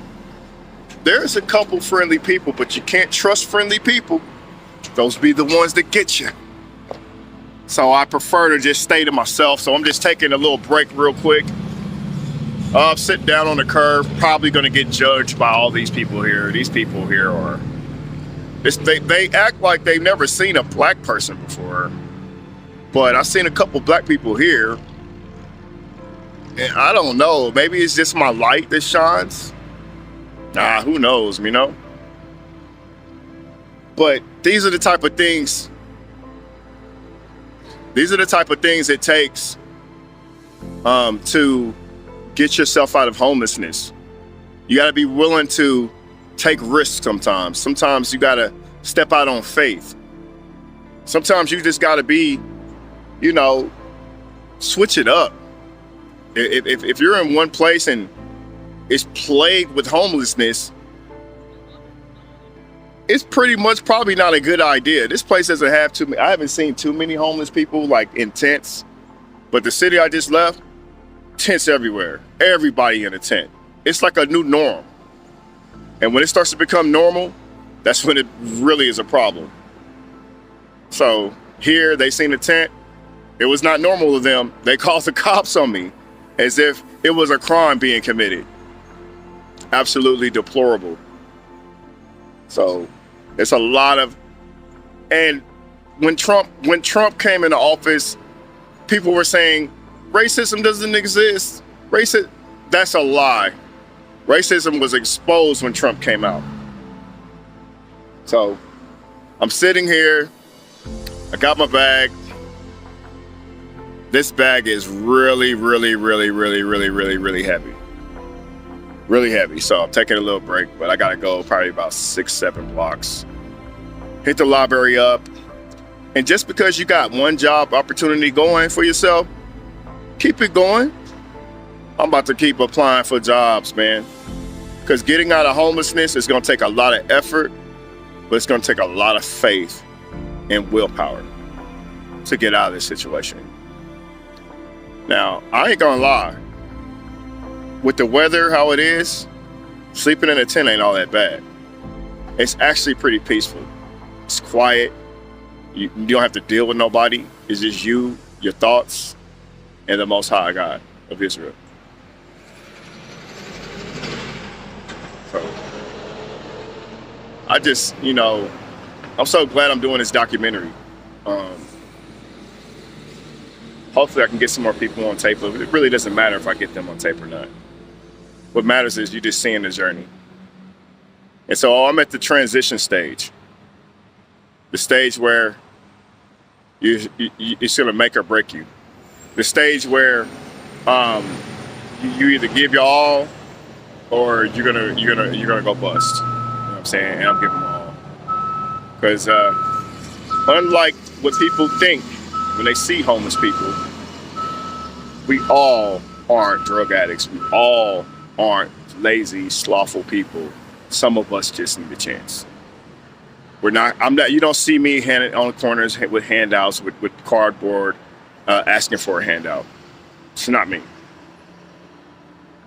there's a couple friendly people, but you can't trust friendly people. Those be the ones that get you. So I prefer to just stay to myself. So I'm just taking a little break real quick. Sitting down on the curb, probably gonna get judged by all these people here. These people here are, they act like they've never seen a black person before. But I've seen a couple black people here. And I don't know, maybe it's just my light that shines. Nah, who knows, you know? But these are the type of things it takes to get yourself out of homelessness. You gotta be willing to take risks sometimes. Sometimes you gotta step out on faith. Sometimes you just gotta be, you know, switch it up. If you're in one place and it's plagued with homelessness, it's pretty much probably not a good idea. This place doesn't have too many. I haven't seen too many homeless people like in tents, but the city I just left, tents everywhere. Everybody in a tent. It's like a new norm. And when it starts to become normal, that's when it really is a problem. So here they seen a tent. It was not normal to them. They called the cops on me as if it was a crime being committed. Absolutely deplorable. So it's a lot of, and when Trump came into office, people were saying racism doesn't exist. That's a lie. Racism was exposed when Trump came out. So I'm sitting here, I got my bag. This bag is really, really, really, really, really, really, really heavy. Really heavy, so I'm taking a little break, but I gotta go probably about 6-7 blocks. Hit the library up, and just because you got one job opportunity going for yourself, keep it going. I'm about to keep applying for jobs, man. Because getting out of homelessness is gonna take a lot of effort, but it's gonna take a lot of faith and willpower to get out of this situation. Now, I ain't gonna lie. With the weather, how it is, sleeping in a tent ain't all that bad. It's actually pretty peaceful. It's quiet. You don't have to deal with nobody. It's just you, your thoughts, and the Most High God of Israel. So, I just, you know, I'm so glad I'm doing this documentary. Hopefully I can get some more people on tape. But it really doesn't matter if I get them on tape or not. What matters is you just seeing the journey. And so I'm at the transition stage. The stage where it's gonna make or break you. The stage where you either give your all or you're gonna go bust. You know what I'm saying? And I'm giving my all. Because unlike what people think when they see homeless people, we all aren't drug addicts. We all aren't lazy, slothful people. Some of us just need a chance. You don't see me on the corners with handouts, with cardboard, asking for a handout. It's not me.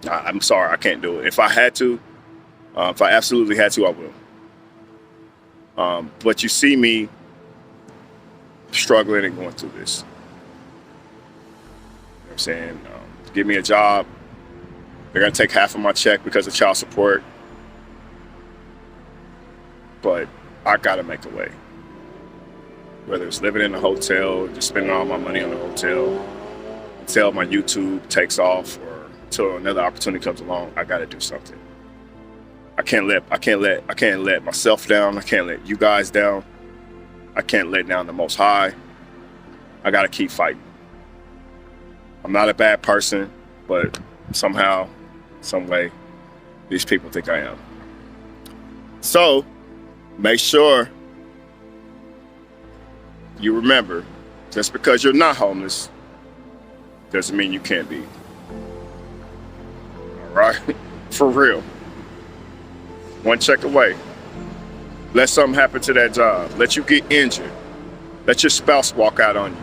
I'm sorry, I can't do it. If I had to, if I absolutely had to, I will. But you see me struggling and going through this. You know what I'm saying? Give me a job. They're gonna take half of my check because of child support. But I gotta make a way. Whether it's living in a hotel, just spending all my money on a hotel until my YouTube takes off, or till another opportunity comes along, I got to do something. I can't let myself down. I can't let you guys down. I can't let down the Most High. I got to keep fighting. I'm not a bad person, but somehow, some way, these people think I am. So, make sure you remember, just because you're not homeless doesn't mean you can't be. All right? For real. One check away. Let something happen to that job. Let you get injured. Let your spouse walk out on you.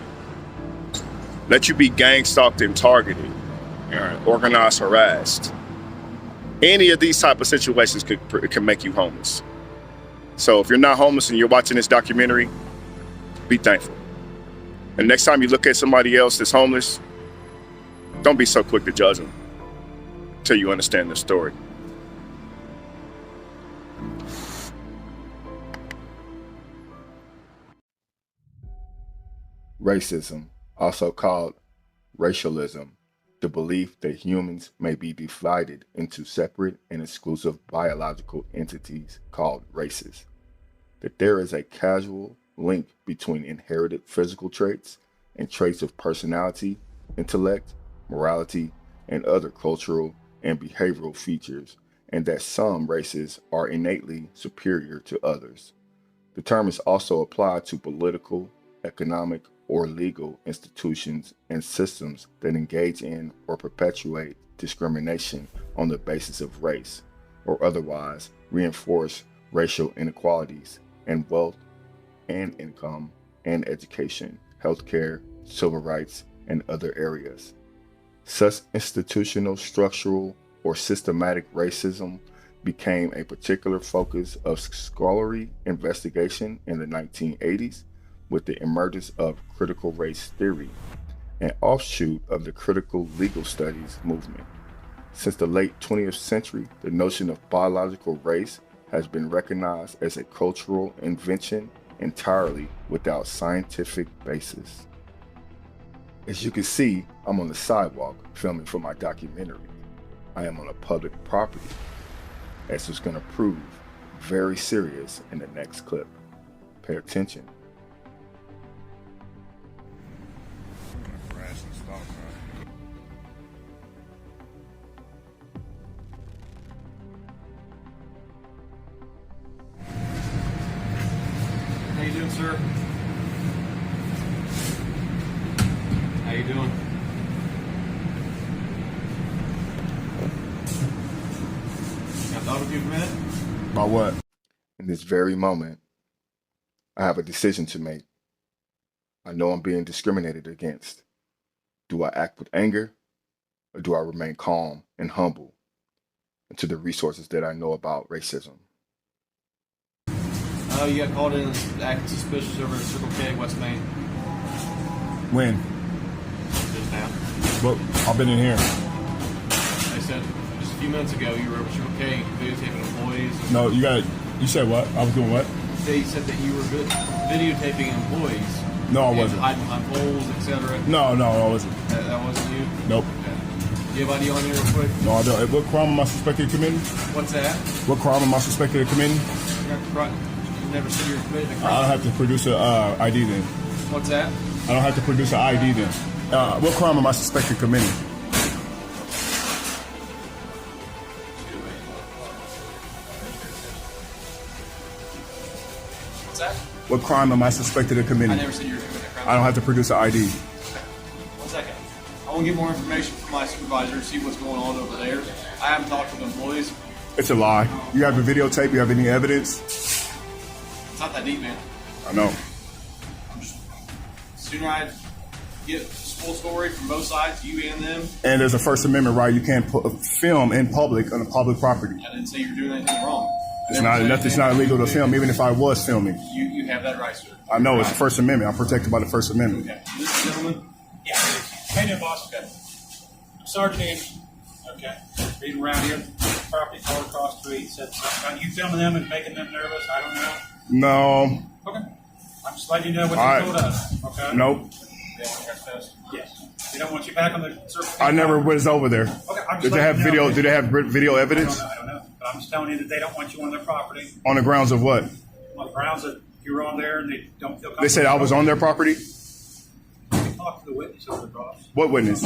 Let you be gang stalked and targeted, organized, harassed. Any of these type of situations can make you homeless. So if you're not homeless and you're watching this documentary, be thankful. And next time you look at somebody else that's homeless, don't be so quick to judge them until you understand their story. Racism, also called racialism, the belief that humans may be divided into separate and exclusive biological entities called races. That there is a causal link between inherited physical traits and traits of personality, intellect, morality, and other cultural and behavioral features, and that some races are innately superior to others. The term is also applied to political, economic, or legal institutions and systems that engage in or perpetuate discrimination on the basis of race, or otherwise reinforce racial inequalities in wealth and income and education, healthcare, civil rights, and other areas. Such institutional, structural, or systematic racism became a particular focus of scholarly investigation in the 1980s with the emergence of critical race theory, an offshoot of the critical legal studies movement. Since the late 20th century, the notion of biological race has been recognized as a cultural invention entirely without scientific basis. As you can see, I'm on the sidewalk filming for my documentary. I am on a public property, as is going to prove very serious in the next clip. Pay attention. How you doing, sir? How you doing? Can I talk with you for a minute? About what? In this very moment, I have a decision to make. I know I'm being discriminated against. Do I act with anger, or do I remain calm and humble to the resources that I know about racism? Oh, you got called in acting suspicious over at Circle K, West Main. When? Just now. Well, I've been in here. They said just a few minutes ago you were over at Circle K videotaping employees. No, you said what? I was doing what? They said that you were videotaping employees. No, I wasn't. Hiding behind poles, etc. No, I wasn't. That wasn't you? Nope. Okay. Do you have ID on you real quick? No, I don't. What crime am I suspected of committing? What's that? What crime am I suspected of committing? You never said you were committing a crime. I don't have to produce a ID then. What's that? I don't have to produce an ID then. What crime am I suspected of committing? What's that? What crime am I suspected of committing? I never said you were committing a crime. I don't have to produce an ID. 1 second. I want to get more information from my supervisor and see what's going on over there. I haven't talked with employees. It's a lie. You have the videotape? You have any evidence? It's not that deep, man. I know. Sooner I get the full story from both sides, you and them. And there's a First Amendment right. You can't film in public on a public property. I didn't say you're doing anything wrong. It's not illegal to film, even if I was filming. You have that right, sir. I know it's the First Amendment. I'm protected by the First Amendment. Okay. This gentleman? Yeah. How you doing, boss? Okay. I'm Sergeant Anderson. Okay. Reading around here, property car across the street. Said something. Are you filming them and making them nervous? I don't know. No. Okay. I'm just letting you know what they told us. Okay. Nope. Yes. They don't want you back on the surface. I never was over there. Okay, I'm just Did they have letting you know. video? Did they have video evidence? I don't know. But I'm just telling you that they don't want you on their property. On the grounds of what? On the grounds that you're on there and they don't feel comfortable. They said I was on their property. You can talk to the witness over the cross. What witness?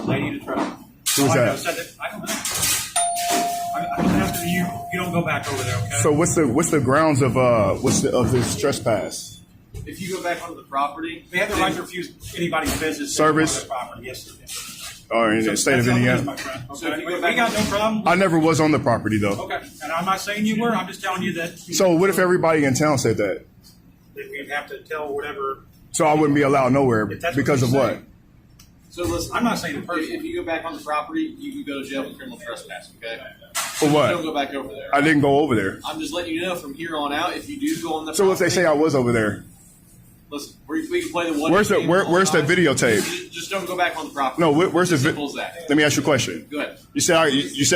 Lady in the truck. Who was that? I don't know. I'm just asking you. You don't go back over there, okay? So what's the grounds of this trespass? If you go back onto the property, They have the right to refuse anybody's business Service? on their property. Yes, they do. Or in the state of that's how it is, Indiana? my friend. So if Okay? you go We back got no problem. I never was on the property though. Okay, and I'm not saying you were. I'm just telling you that So what if everybody in town said that? we'd have to tell whatever. So I wouldn't be allowed nowhere If that's because what of you're what? saying. So listen, I'm not saying it personally. if you go back on the property, you can go to jail for criminal trespass. Okay. For what? Don't go back over there. I didn't go over there. I'm just letting you know from here on out. If you do go on the So if they say I was over there, listen, we can play the one. where's the videotape? Just don't go back on the property. No, where's the Simple as that. Let me ask you a question. Go ahead. You said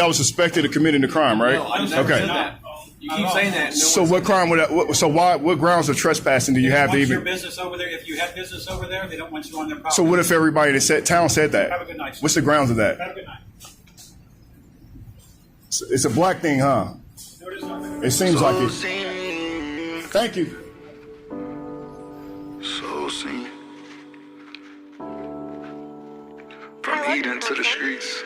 I was suspected of committing the crime, right? No, I just never said that. You keep saying that. So what crime would what grounds of trespassing do you have to What's your even? business over there? If you have business over there, they don't want you on their property. So what if everybody in the town said Have a that? good night, sir. What's the grounds of that? Have a good night. It's a black thing, huh? No, it is not. It seems like it. Thank you. So seen. From Eden to the streets.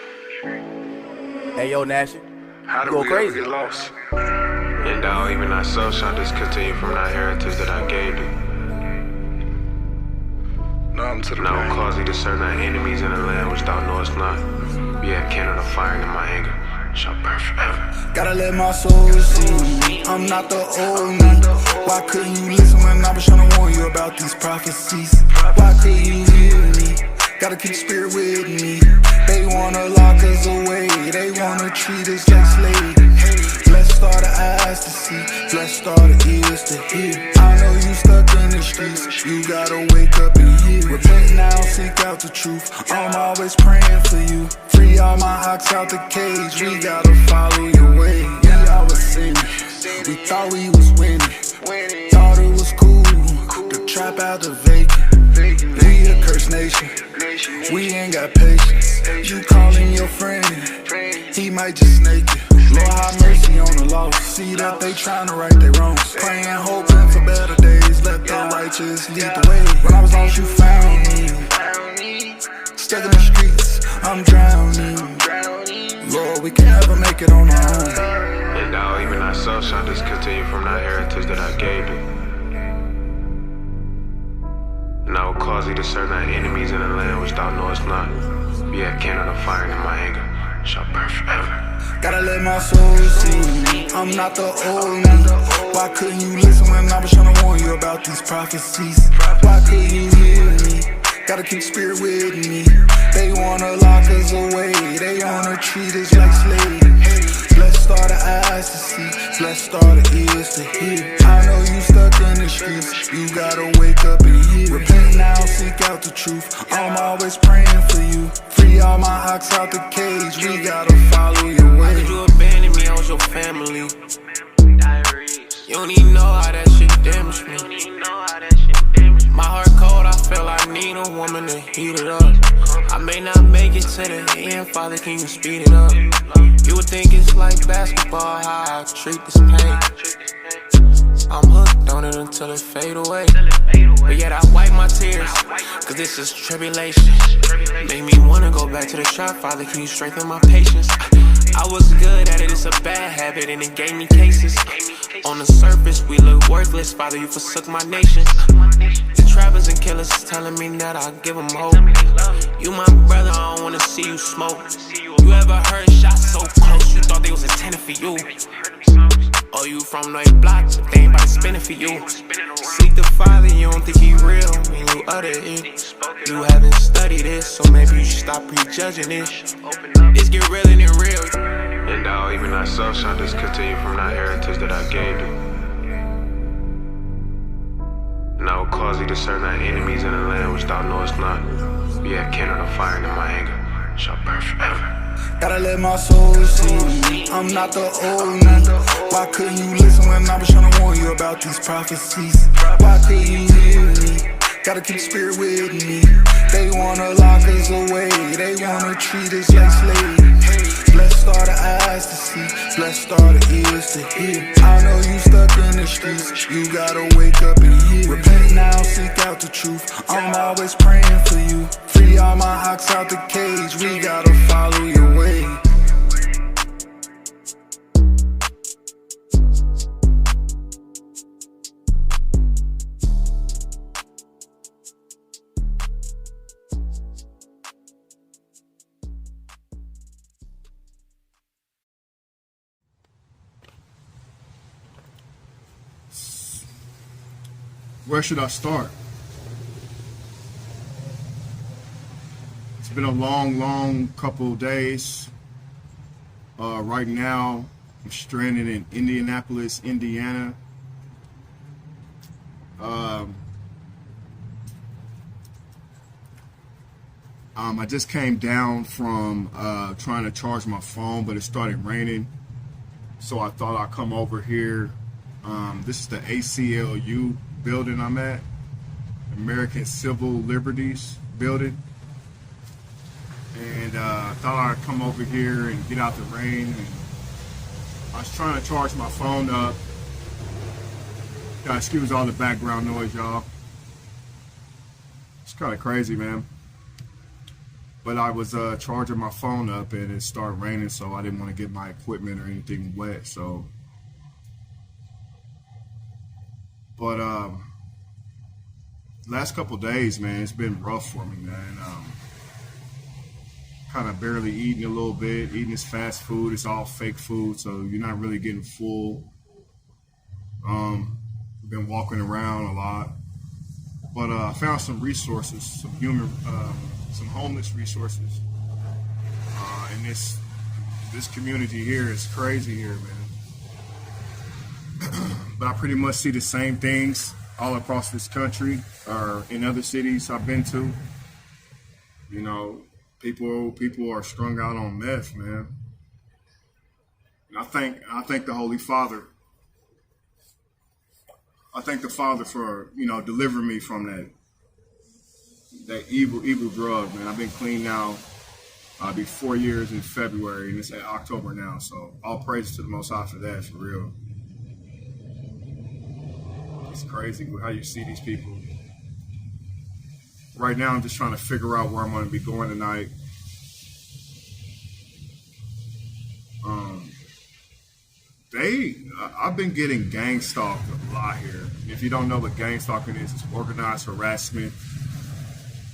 Hey, yo, Nashy. How do Go we crazy. ever get lost? And thou, even thyself, shall discontinue from thy heritage that I gave thee. Numb to the And I will pain. cause thee to serve thy enemies in a land which thou knowest not. Yet candle of fire in my anger shall burn forever. Gotta let my soul see. I'm not the old me. Why couldn't you listen when I was trying to warn you about these prophecies? Why couldn't you hear me? Gotta keep spirit with me. They wanna lock us away. They wanna treat us like slaves. Blessed are the eyes to see. Blessed are the ears to hear. I know you stuck in the streets. You gotta wake up and hear. Repent now, seek out the truth. I'm always praying for you. Free all my ox out the cage. We gotta follow your way. We always sinning. We thought we was winning. Thought it was cool to trap out the vacant. We a cursed nation. We ain't got patience. You calling your friend, he might just snake you. Lord have mercy on the lost. See that they tryna right their wrongs. Praying, hoping for better days. Let the righteous lead the way. When I was lost, you found me. Stuck in the streets, I'm drowning. Lord, we can never make it on our own. And thou, even thyself, shall discontinue from thy heritage that I gave thee. And I will cause thee to serve thy enemies in a land which thou knowest not. Yet candle of fire in my anger shall burn forever. Gotta let my soul see. I'm not the old me. Why couldn't you listen when I was trying to warn you about these prophecies? Why couldn't you hear me? Gotta keep spirit with me. They wanna lock us away. They wanna treat us like slaves. Blessed are the eyes to see. Blessed are the ears to hear. I know you stuck in the streets. You gotta wake up and hear. Repent now, seek out the truth. I'm always praying for you. Free all my ox out the cage. We gotta follow your way. Why did you abandon me? I was your family. You don't even know how that shit damaged me. My heart cold, I feel I need a woman to heat it up. I may not make it to the end, Father, can you speed it up? You would think it's like basketball, how I treat this pain. I'm hooked on it until it fade away. But yet I wipe my tears, cause this is tribulation. Make me wanna go back to the trap, Father, can you strengthen my patience? I was good at it, it's a bad habit, and it gave me cases. On the surface, we look worthless, Father, you forsook my nation. The trappers and killers telling me that I give them hope. You my brother, I don't wanna see you smoke. You ever heard shots so close, you thought they was intended for you? Oh, you from the block, but they ain't about to spin it for you. Seek the Father, you don't think he real, when you utter it. You haven't studied it, so maybe you should stop prejudging it. This get real and it real. And thou, even thyself, shall discontinue from thy heritage that I gave thee. And I will cause thee to serve thy enemies in a land which thou knowest not. Yet candle of fire in my anger shall burn forever. Gotta let my soul see. I'm not the old me. Why couldn't you listen when I was trying to warn you about these prophecies? Why couldn't you hear me? Gotta keep spirit with me. They wanna lock us away, they wanna treat us like slaves. Blessed are the eyes to see, blessed are the ears to hear. I know you stuck in the streets, you gotta wake up and hear. Repent now, seek out the truth, I'm always praying for you. Free all my ox out the cage, we gotta follow your way. Where should I start? It's been a long couple of days. Right now, I'm stranded in Indianapolis, Indiana. I just came down from trying to charge my phone, but it started raining. So I thought I'd come over here. This is the ACLU building I'm at, American Civil Liberties building. And I thought I'd come over here and get out the rain. And I was trying to charge my phone up. Excuse all the background noise, y'all. It's kind of crazy, man. But I was charging my phone up and it started raining, so I didn't want to get my equipment or anything wet. So, but last couple of days, man, it's been rough for me, man. Kind of barely eating a little bit. Eating this fast food, it's all fake food, so you're not really getting full. Been walking around a lot, but I found some resources, some homeless resources in this community here. Is crazy here, man. But I pretty much see the same things all across this country or in other cities I've been to. You know, people are strung out on meth, man. And I thank the Holy Father. I thank the Father for, you know, delivering me from that evil drug, man. I've been clean now. I'll be 4 years in February, and it's October now. So all praise to the Most High for that, for real. It's crazy how you see these people. Right now, I'm just trying to figure out where I'm going to be going tonight. I've been getting gang stalked a lot here. If you don't know what gang stalking is, it's organized harassment.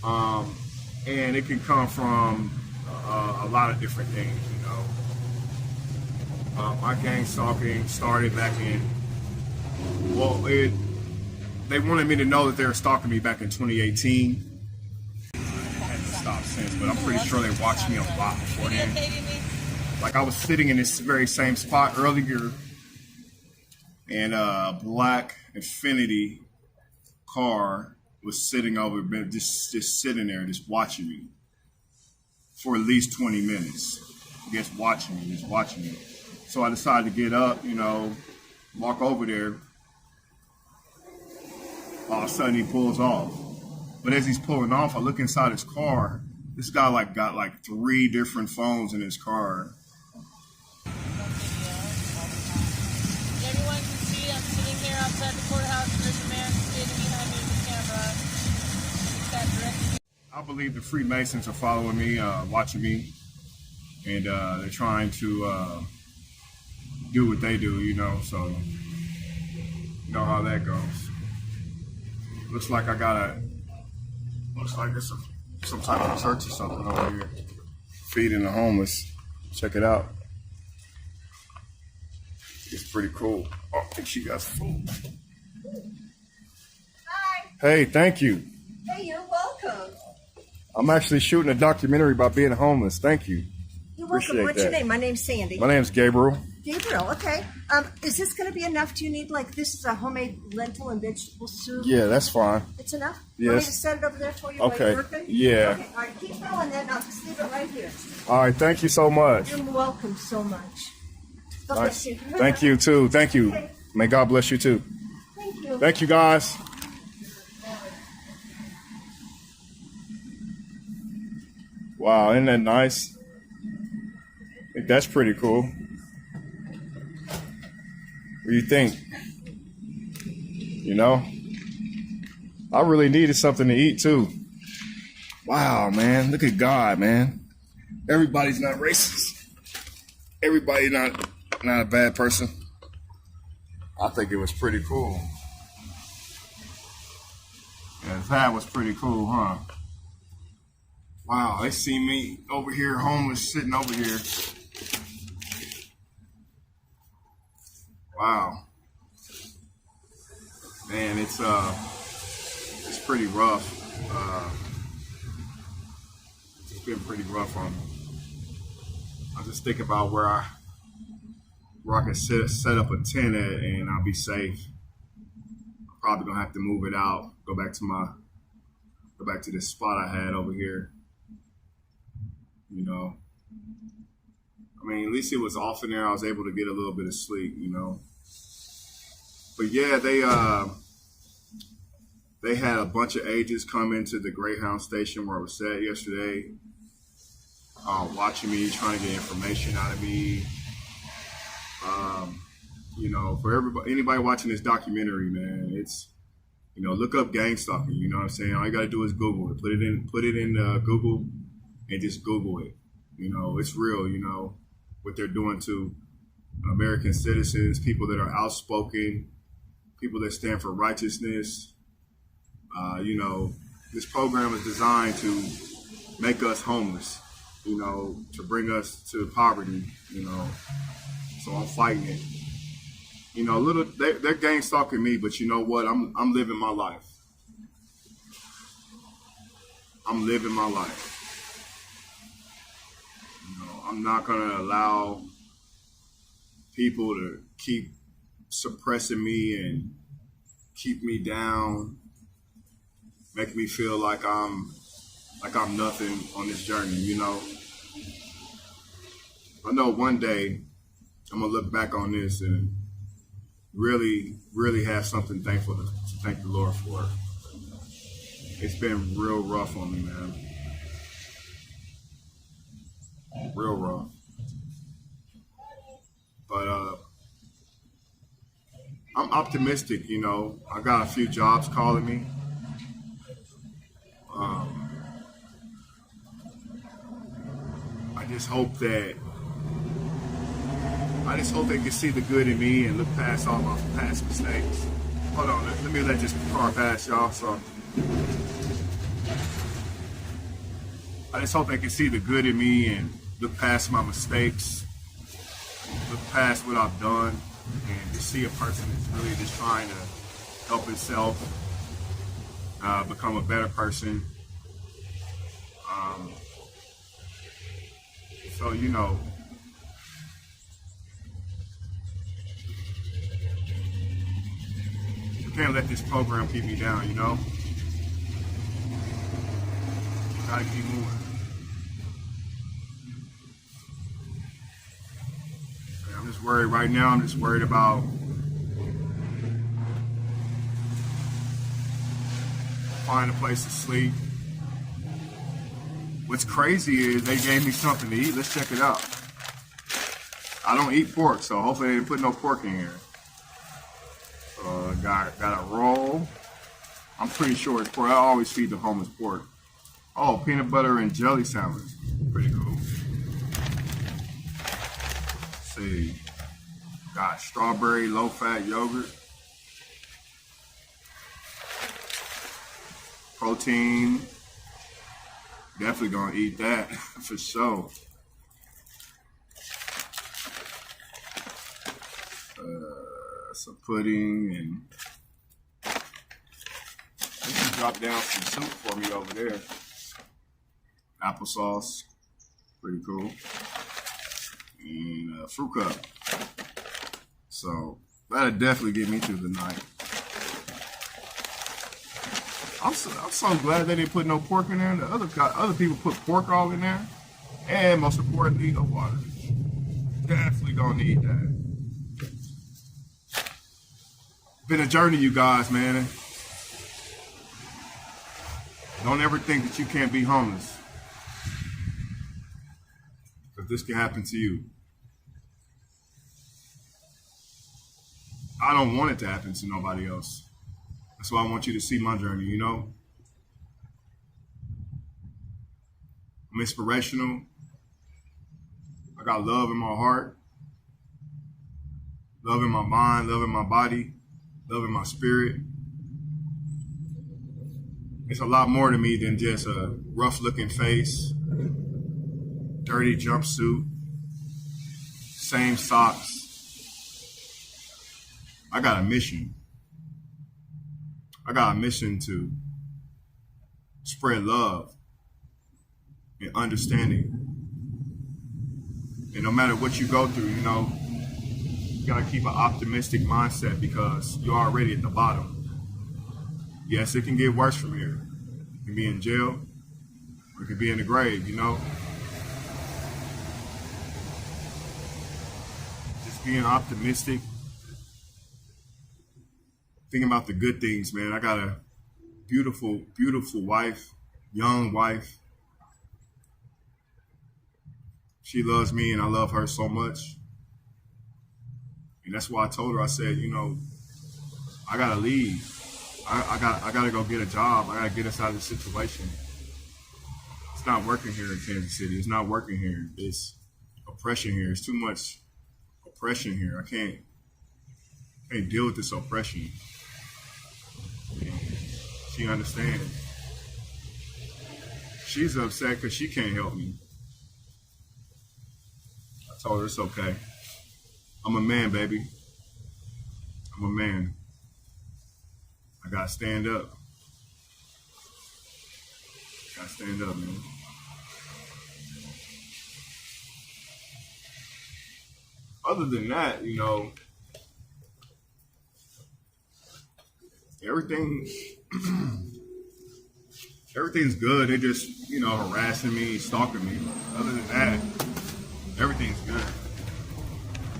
And it can come from a lot of different things, you know. My gang stalking started back in, they wanted me to know that they were stalking me back in 2018. I hadn't stopped since, but I'm pretty sure they watched me a lot beforehand. Like, I was sitting in this very same spot earlier, and a black Infiniti car was sitting over, just sitting there, just watching me for at least 20 minutes. Just watching me. So I decided to get up, you know, walk over there. All of a sudden, he pulls off. But as he's pulling off, I look inside his car. This guy got 3 different phones in his car. Everyone can see I'm sitting here outside the courthouse and there's a man standing behind me with the camera. It's that direct. I believe the Freemasons are following me, watching me, and they're trying to do what they do, you know, so you know how that goes. Looks like it's some type of church or something over here, feeding the homeless. Check it out. It's pretty cool. Oh, I think she got food. Hi. Hey, thank you. Hey, you're welcome. I'm actually shooting a documentary about being homeless. Thank you. You're welcome. What's your name? My name's Sandy. My name's Gabriel. Gabriel, okay. Is this going to be enough? Do you need, this is a homemade lentil and vegetable soup? Yeah, that's fine. It's enough? Yes. Want me to set it over there for you while Okay. you're working? Yeah. Okay, all right. Keep going then. I'll just leave it right here. All right, thank you so much. You're welcome so much. God bless you. Thank you, too. Thank you. May God bless you, too. Thank you. Thank you, guys. Wow, isn't that nice? I think that's pretty cool. What do you think? You know? I really needed something to eat too. Wow, man. Look at God, man. Everybody's not racist. Everybody not a bad person. I think it was pretty cool. Yeah, that was pretty cool, huh? Wow, they see me over here, homeless, sitting over here. Wow. Man, it's pretty rough. It's been pretty rough on me. I just think about where I can set up a tent at and I'll be safe. I'm probably gonna have to move it out, go back to this spot I had over here. You know, I mean, at least it was off in there. I was able to get a little bit of sleep, you know. But yeah, they had a bunch of agents come into the Greyhound station where I was at yesterday, watching me, trying to get information out of me. You know, for anybody watching this documentary, man, it's, you know, look up gang stalking. You know what I'm saying? All you got to do is Google it. Put it in Google. And just Google it. You know, it's real, you know, what they're doing to American citizens, people that are outspoken, people that stand for righteousness. You know, this program is designed to make us homeless, you know, to bring us to poverty, you know. So I'm fighting it. You know, they're gang stalking me, but you know what? I'm living my life. I'm living my life. I'm not going to allow people to keep suppressing me and keep me down, make me feel like I'm nothing on this journey, you know. I know one day I'm going to look back on this and really, really have something thankful to thank the Lord for. It's been real rough on me, man. Real rough. But I'm optimistic, you know. I got a few jobs calling me. I just hope they can see the good in me and look past all my past mistakes. Hold on, let me let this car pass, y'all. So I just hope they can see the good in me and look past my mistakes, look past what I've done, and to see a person that's really just trying to help himself become a better person. So, you know, you can't let this program keep me down, you know? Gotta keep moving. I'm just worried right now. I'm just worried about finding a place to sleep. What's crazy is they gave me something to eat. Let's check it out. I don't eat pork, so hopefully they didn't put no pork in here. Got a roll. I'm pretty sure it's pork. I always feed the homeless pork. Oh, peanut butter and jelly sandwich. Pretty cool. Let's see. Got strawberry low-fat yogurt. Protein. Definitely gonna eat that for sure. Some pudding, and they just dropped down some soup for me over there. Applesauce, pretty cool, and a fruit cup. So that'll definitely get me through the night. I'm so glad they didn't put no pork in there. The other people put pork all in there, and most importantly, no water. Definitely gonna need that. Been a journey, you guys, man. Don't ever think that you can't be homeless. Because this can happen to you. I don't want it to happen to nobody else. That's why I want you to see my journey, you know? I'm inspirational. I got love in my heart, love in my mind, love in my body, love in my spirit. It's a lot more to me than just a rough-looking face, dirty jumpsuit, same socks. I got a mission. I got a mission to spread love and understanding. And no matter what you go through, you know, you gotta keep an optimistic mindset because you're already at the bottom. Yes, it can get worse from here. You can be in jail, or you can be in the grave, you know. Just being optimistic. Thinking about the good things, man. I got a beautiful, beautiful wife, young wife. She loves me and I love her so much. And that's why I told her, I said, you know, I gotta leave. I gotta go get a job. I gotta get us out of this situation. It's not working here in Kansas City. It's not working here. It's oppression here. It's too much oppression here. I can't deal with this oppression. She understands. She's upset because she can't help me. I told her it's okay. I'm a man, baby. I'm a man. I gotta stand up. Gotta stand up, man. Other than that, you know, everything's good. They're just, you know, harassing me, stalking me. Other than that, everything's good.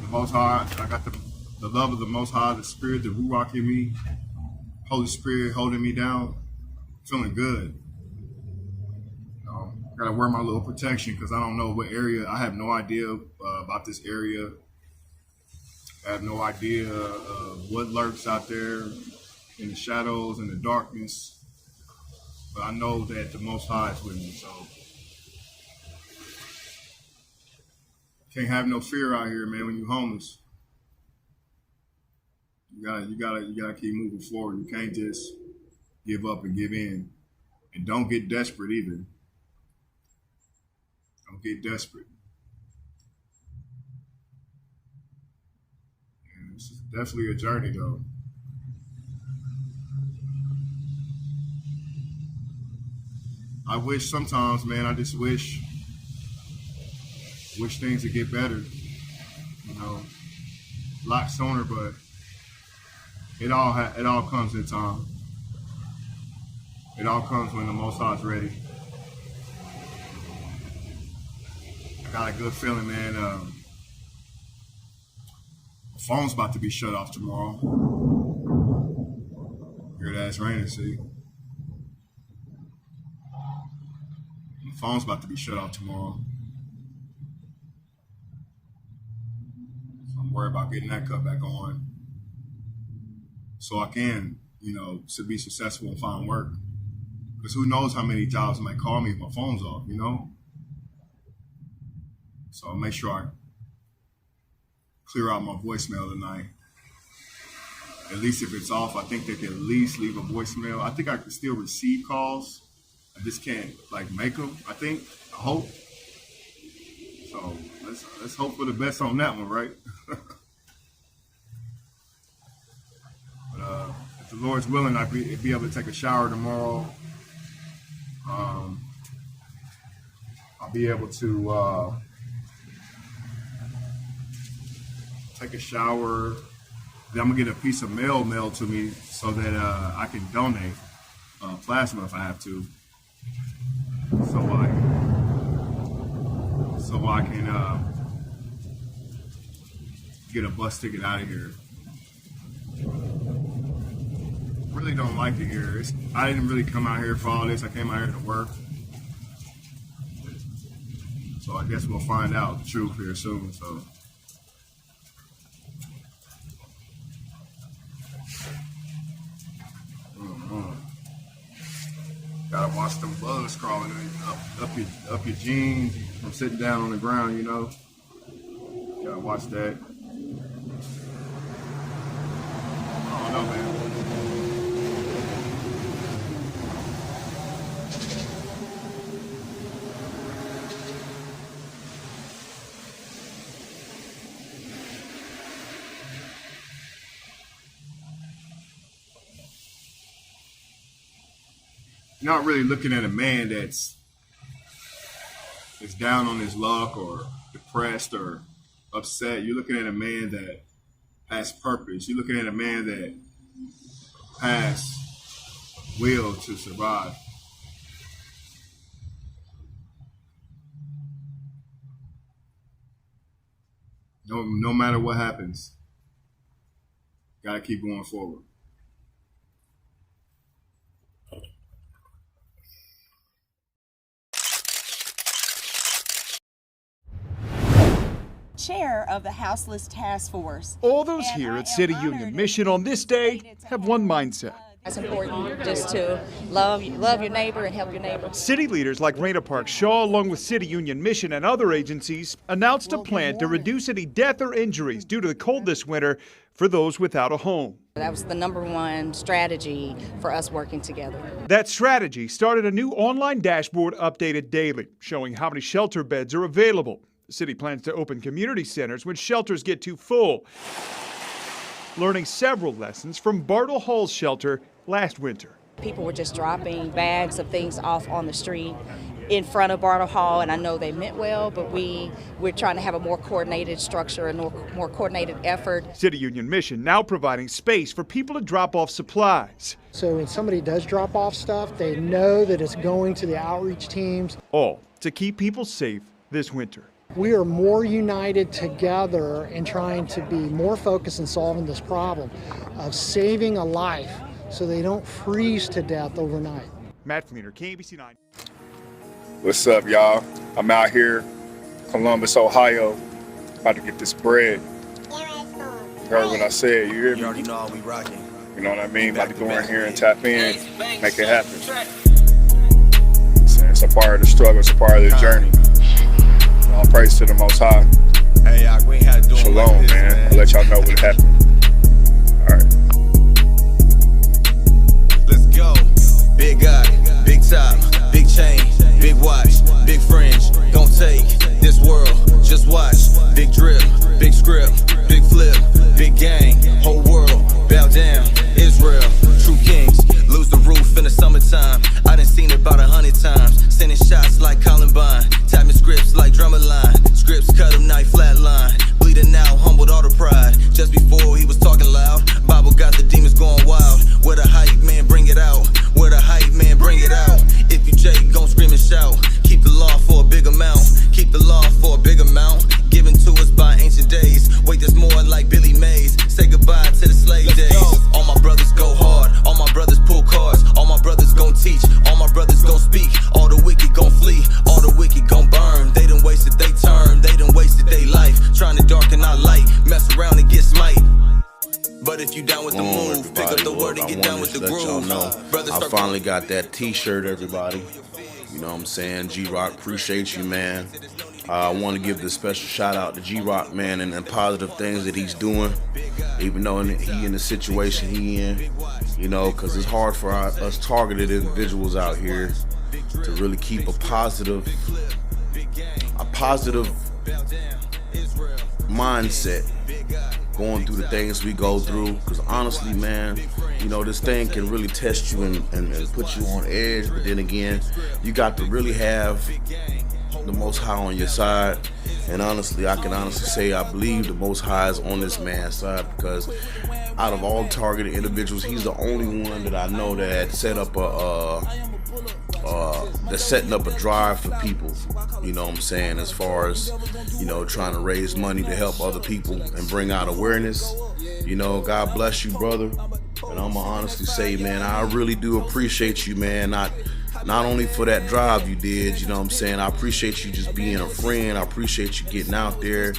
The Most High, I got the love of the Most High, the Spirit, the Ruach in me, Holy Spirit holding me down, feeling good. You know, I gotta wear my little protection because I don't know what area. I have no idea about this area. I have no idea what lurks out there in the shadows and the darkness. But I know that the Most High is with me, so can't have no fear out here, man. When you're homeless, you gotta keep moving forward. You can't just give up and give in, and don't get desperate either. Don't get desperate. Yeah, this is definitely a journey, though. I wish sometimes, man, I just wish things would get better, you know, a lot sooner, but it all comes in time. It all comes when the Most High is ready. I got a good feeling, man. The phone's about to be shut off tomorrow. Hear that? It's raining, see? The phone's about to be shut off tomorrow. So I'm worried about getting that cut back on. So I can, you know, to be successful and find work. Because who knows how many jobs might call me if my phone's off, you know? So I'll make sure I clear out my voicemail tonight. At least if it's off, I think they can at least leave a voicemail. I think I can still receive calls. I just can't, like, make them, I think. I hope. So let's hope for the best on that one, right? But if the Lord's willing, I'll be able to take a shower tomorrow. I'll be able to take a shower. Then I'm gonna get a piece of mail mailed to me so that I can donate plasma if I have to. So I can get a bus ticket out of here. Really don't like it here. I didn't really come out here for all this. I came out here to work. So I guess we'll find out the truth here soon. So. Gotta watch them bugs crawling up your jeans from sitting down on the ground, you know. Gotta watch that. I don't know, man. Not really looking at a man that's down on his luck or depressed or upset. You're looking at a man that has purpose. You're looking at a man that has will to survive. No matter what happens, gotta keep going forward. Chair of the Houseless Task Force. All those here at City Union Mission on this day have one mindset. It's important just to love your neighbor and help your neighbor. City leaders like Raina Park Shaw, along with City Union Mission and other agencies, announced a plan to reduce any death or injuries due to the cold this winter for those without a home. That was the #1 strategy for us working together. That strategy started a new online dashboard updated daily, showing how many shelter beds are available. The city plans to open community centers when shelters get too full, learning several lessons from Bartle Hall's shelter last winter. People were just dropping bags of things off on the street in front of Bartle Hall, and I know they meant well, but we're trying to have a more coordinated structure and more coordinated effort. City Union Mission now providing space for people to drop off supplies. So when somebody does drop off stuff, they know that it's going to the outreach teams. All to keep people safe this winter. We are more united together in trying to be more focused in solving this problem of saving a life so they don't freeze to death overnight. Matt Fleener, KBC 9. What's up, y'all? I'm out here, Columbus, Ohio, about to get this bread. You heard what I said, you hear me? You already know how we rocking. You know what I mean? About to go in here and tap in, make it happen. It's a part of the struggle, it's a part of the journey. All praise to the Most High. Hey, we ain't had to do Shalom, like this, man. I'll let y'all know what happened. All right. Let's go. Big eye, big top, big chain, big watch, big fringe. Gon' take this world, just watch. Big drip, big script, big flip, big gang. Whole world, bow down. Israel, true kings. Lose the roof in the summertime. I done seen it about 100 times. Sending shots like Columbine. Tapping scripts like Drummerline. Scripts cut him night flatline. Bleeding out, humbled all the pride. Just before he was talking loud, Bible got the demons going wild. Where the hype man, bring it out. Where the hype man, bring it out. If you Jake, gon' scream and shout. Keep the law for a big amount. Keep the law for a big amount. Given to us by ancient days. Wait, there's more like Billy Mays. Say goodbye to the slave days. All my brothers go hard. All my brothers pull cards. All my brothers gon' teach. All my brothers gon' speak. All the wicked gon' flee. All the wicked gon' burn. They done wasted they turn. They done wasted they life. Trying to darken our light. Mess around and get smite. But if you down with the move, pick up the word and get down with the groove. I finally got that t-shirt, everybody. You know what I'm saying? G-Rock, appreciate you, man. I want to give this special shout out to G-Rock, man, and the positive things that he's doing, even though he in the situation he in, you know, because it's hard for us targeted individuals out here to really keep a positive mindset going through the things we go through, because honestly, man, you know, this thing can really test you and put you on edge, but then again, you got to really have the Most High on your side. And honestly, I can honestly say I believe the Most High is on this man's side, because out of all targeted individuals, he's the only one that I know that had set up that's setting up a drive for people, you know what I'm saying, as far as, you know, trying to raise money to help other people and bring out awareness. You know, God bless you, brother. And I'm gonna honestly say, man, I really do appreciate you, man, not not only for that drive you did, you know what I'm saying? I appreciate you just being a friend. I appreciate you getting out there,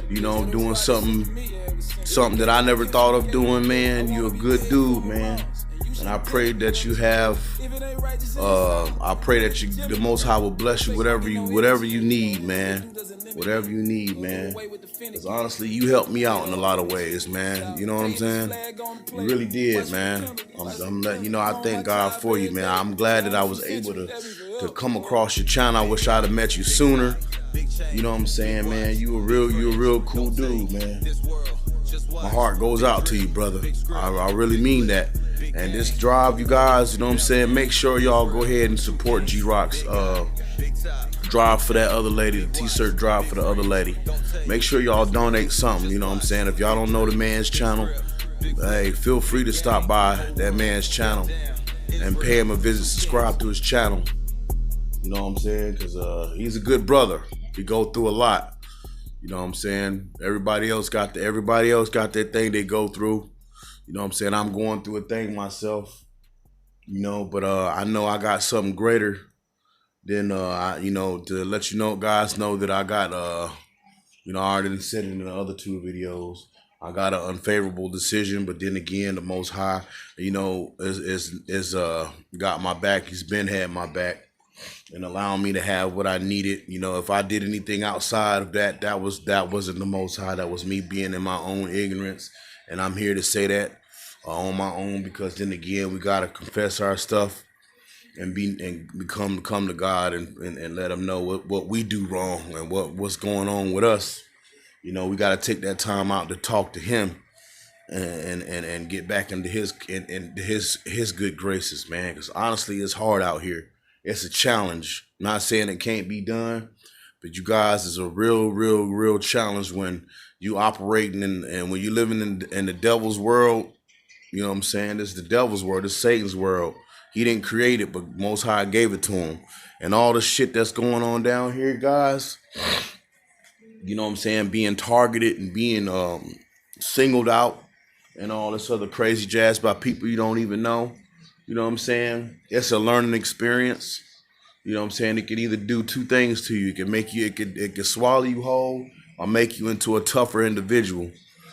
you know, doing something that I never thought of doing, man. You're a good dude, man. And I pray that you have, I pray that the Most High will bless you, whatever you need, man. Whatever you need, man. Because honestly, you helped me out in a lot of ways, man. You know what I'm saying? You really did, man. I'm letting you know, I thank God for you, man. I'm glad that I was able to come across your channel. I wish I'd have met you sooner. You know what I'm saying, man? You a real cool dude, man. My heart goes out to you, brother. I really mean that. And this drive, you guys, you know what I'm saying? Make sure y'all go ahead and support G-Rock's drive for that other lady, the t-shirt drive for the other lady. Make sure y'all donate something, you know what I'm saying? If y'all don't know the man's channel, hey, feel free to stop by that man's channel and pay him a visit, subscribe to his channel. You know what I'm saying? Because he's a good brother. He go through a lot. You know what I'm saying? Everybody else got their thing they go through. You know what I'm saying? I'm going through a thing myself. You know, but I know I got something greater than you know, to let you know, guys know that I got you know, I already said it in the other 2 videos. I got an unfavorable decision, but then again, the Most High, you know, is got my back. He's been had my back and allowing me to have what I needed. You know, if I did anything outside of that, that wasn't the Most High. That was me being in my own ignorance. And I'm here to say that on my own, because then again, we gotta confess our stuff and come to God and let him know what we do wrong and what's going on with us. You know, we got to take that time out to talk to him and get back into his good graces, man. Because honestly, it's hard out here. It's a challenge. Not saying it can't be done, but you guys, it's a real challenge when you operating and when you living in the devil's world. You know what I'm saying? This is the devil's world. This is Satan's world. He didn't create it, but Most High gave it to him. And all the shit that's going on down here, guys, you know what I'm saying, being targeted and being singled out and all this other crazy jazz by people you don't even know. You know what I'm saying? It's a learning experience. You know what I'm saying? It could either do 2 things to you. It can make you, it could swallow you whole or make you into a tougher individual.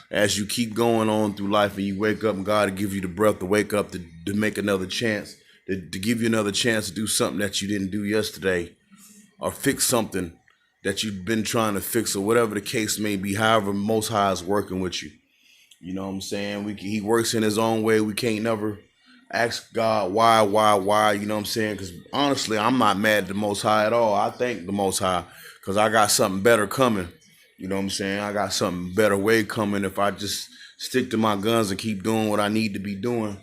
As you keep going on through life and you wake up and God will give you the breath to wake up to make another chance, to give you another chance to do something that you didn't do yesterday or fix something that you've been trying to fix or whatever the case may be, however Most High is working with you. You know what I'm saying? He works in his own way. We can't never ask God why, you know what I'm saying? Because honestly, I'm not mad at the Most High at all. I thank the Most High because I got something better coming. You know what I'm saying? I got something better way coming if I just stick to my guns and keep doing what I need to be doing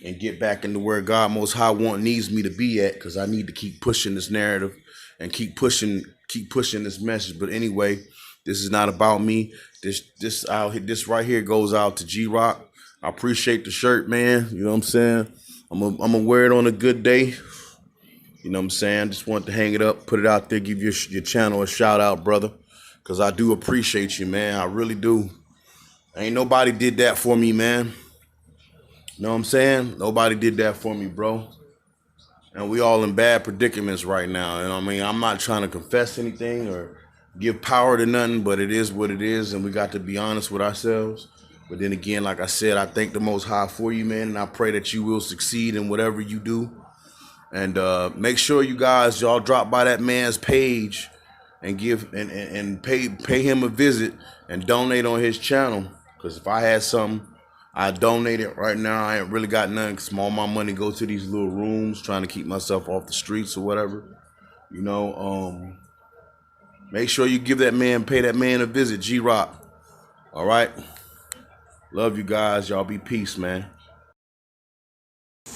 and get back into where God Most High needs me to be at, because I need to keep pushing this narrative and keep pushing this message. But anyway, this is not about me. This right here goes out to G-Rock. I appreciate the shirt, man. You know what I'm saying? I'm gonna wear it on a good day. You know what I'm saying? Just want to hang it up, put it out there, give your channel a shout out, brother. Because I do appreciate you, man. I really do. Ain't nobody did that for me, man. You know what I'm saying? Nobody did that for me, bro. And we all in bad predicaments right now. You know what I mean? I'm not trying to confess anything or give power to nothing, but it is what it is, and we got to be honest with ourselves. But then again, like I said, I thank the Most High for you, man, and I pray that you will succeed in whatever you do. And make sure y'all drop by that man's page and give and pay him a visit and donate on his channel. Because if I had something, I'd donate it right now. I ain't really got nothing because all my money goes to these little rooms, trying to keep myself off the streets or whatever. You know, make sure you pay that man a visit, G-Rock. All right? Love you guys. Y'all be peace, man.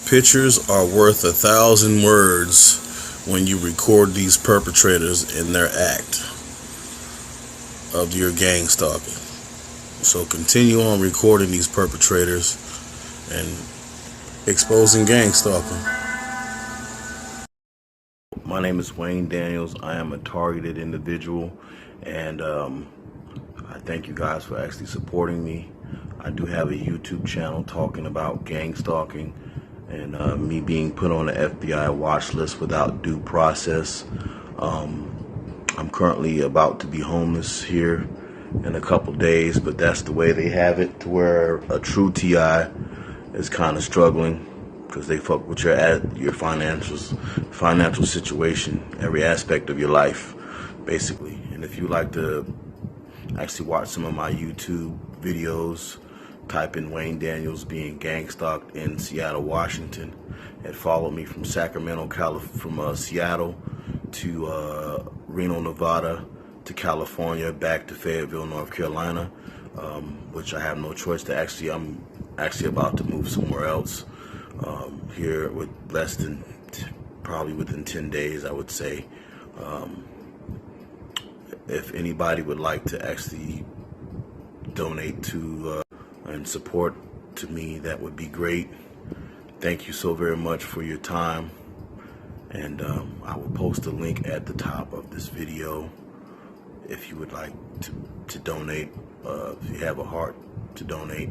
Pictures are worth 1,000 words when you record these perpetrators in their act of your gang stalking. So continue on recording these perpetrators and exposing gang stalking. My name is Wayne Daniels. I am a targeted individual, and I thank you guys for actually supporting me. I do have a YouTube channel talking about gang stalking and me being put on the FBI watch list without due process. I'm currently about to be homeless here in a couple days, but that's the way they have it, to where a true TI is kind of struggling because they fuck with your financial situation, every aspect of your life, basically. And if you like to actually watch some of my YouTube videos, type in Wayne Daniels being gang stalked in Seattle, Washington, and follow me from Sacramento, from Seattle to Reno, Nevada, to California, back to Fayetteville, North Carolina, which I have no choice to I'm actually about to move somewhere else here with less than, probably within 10 days, I would say. If anybody would like to actually donate to and support to me, that would be great. Thank you so very much for your time, and I will post a link at the top of this video if you would like to donate, if you have a heart to donate.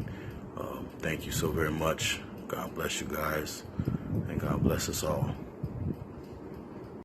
Thank you so very much. God bless you guys, and God bless us all.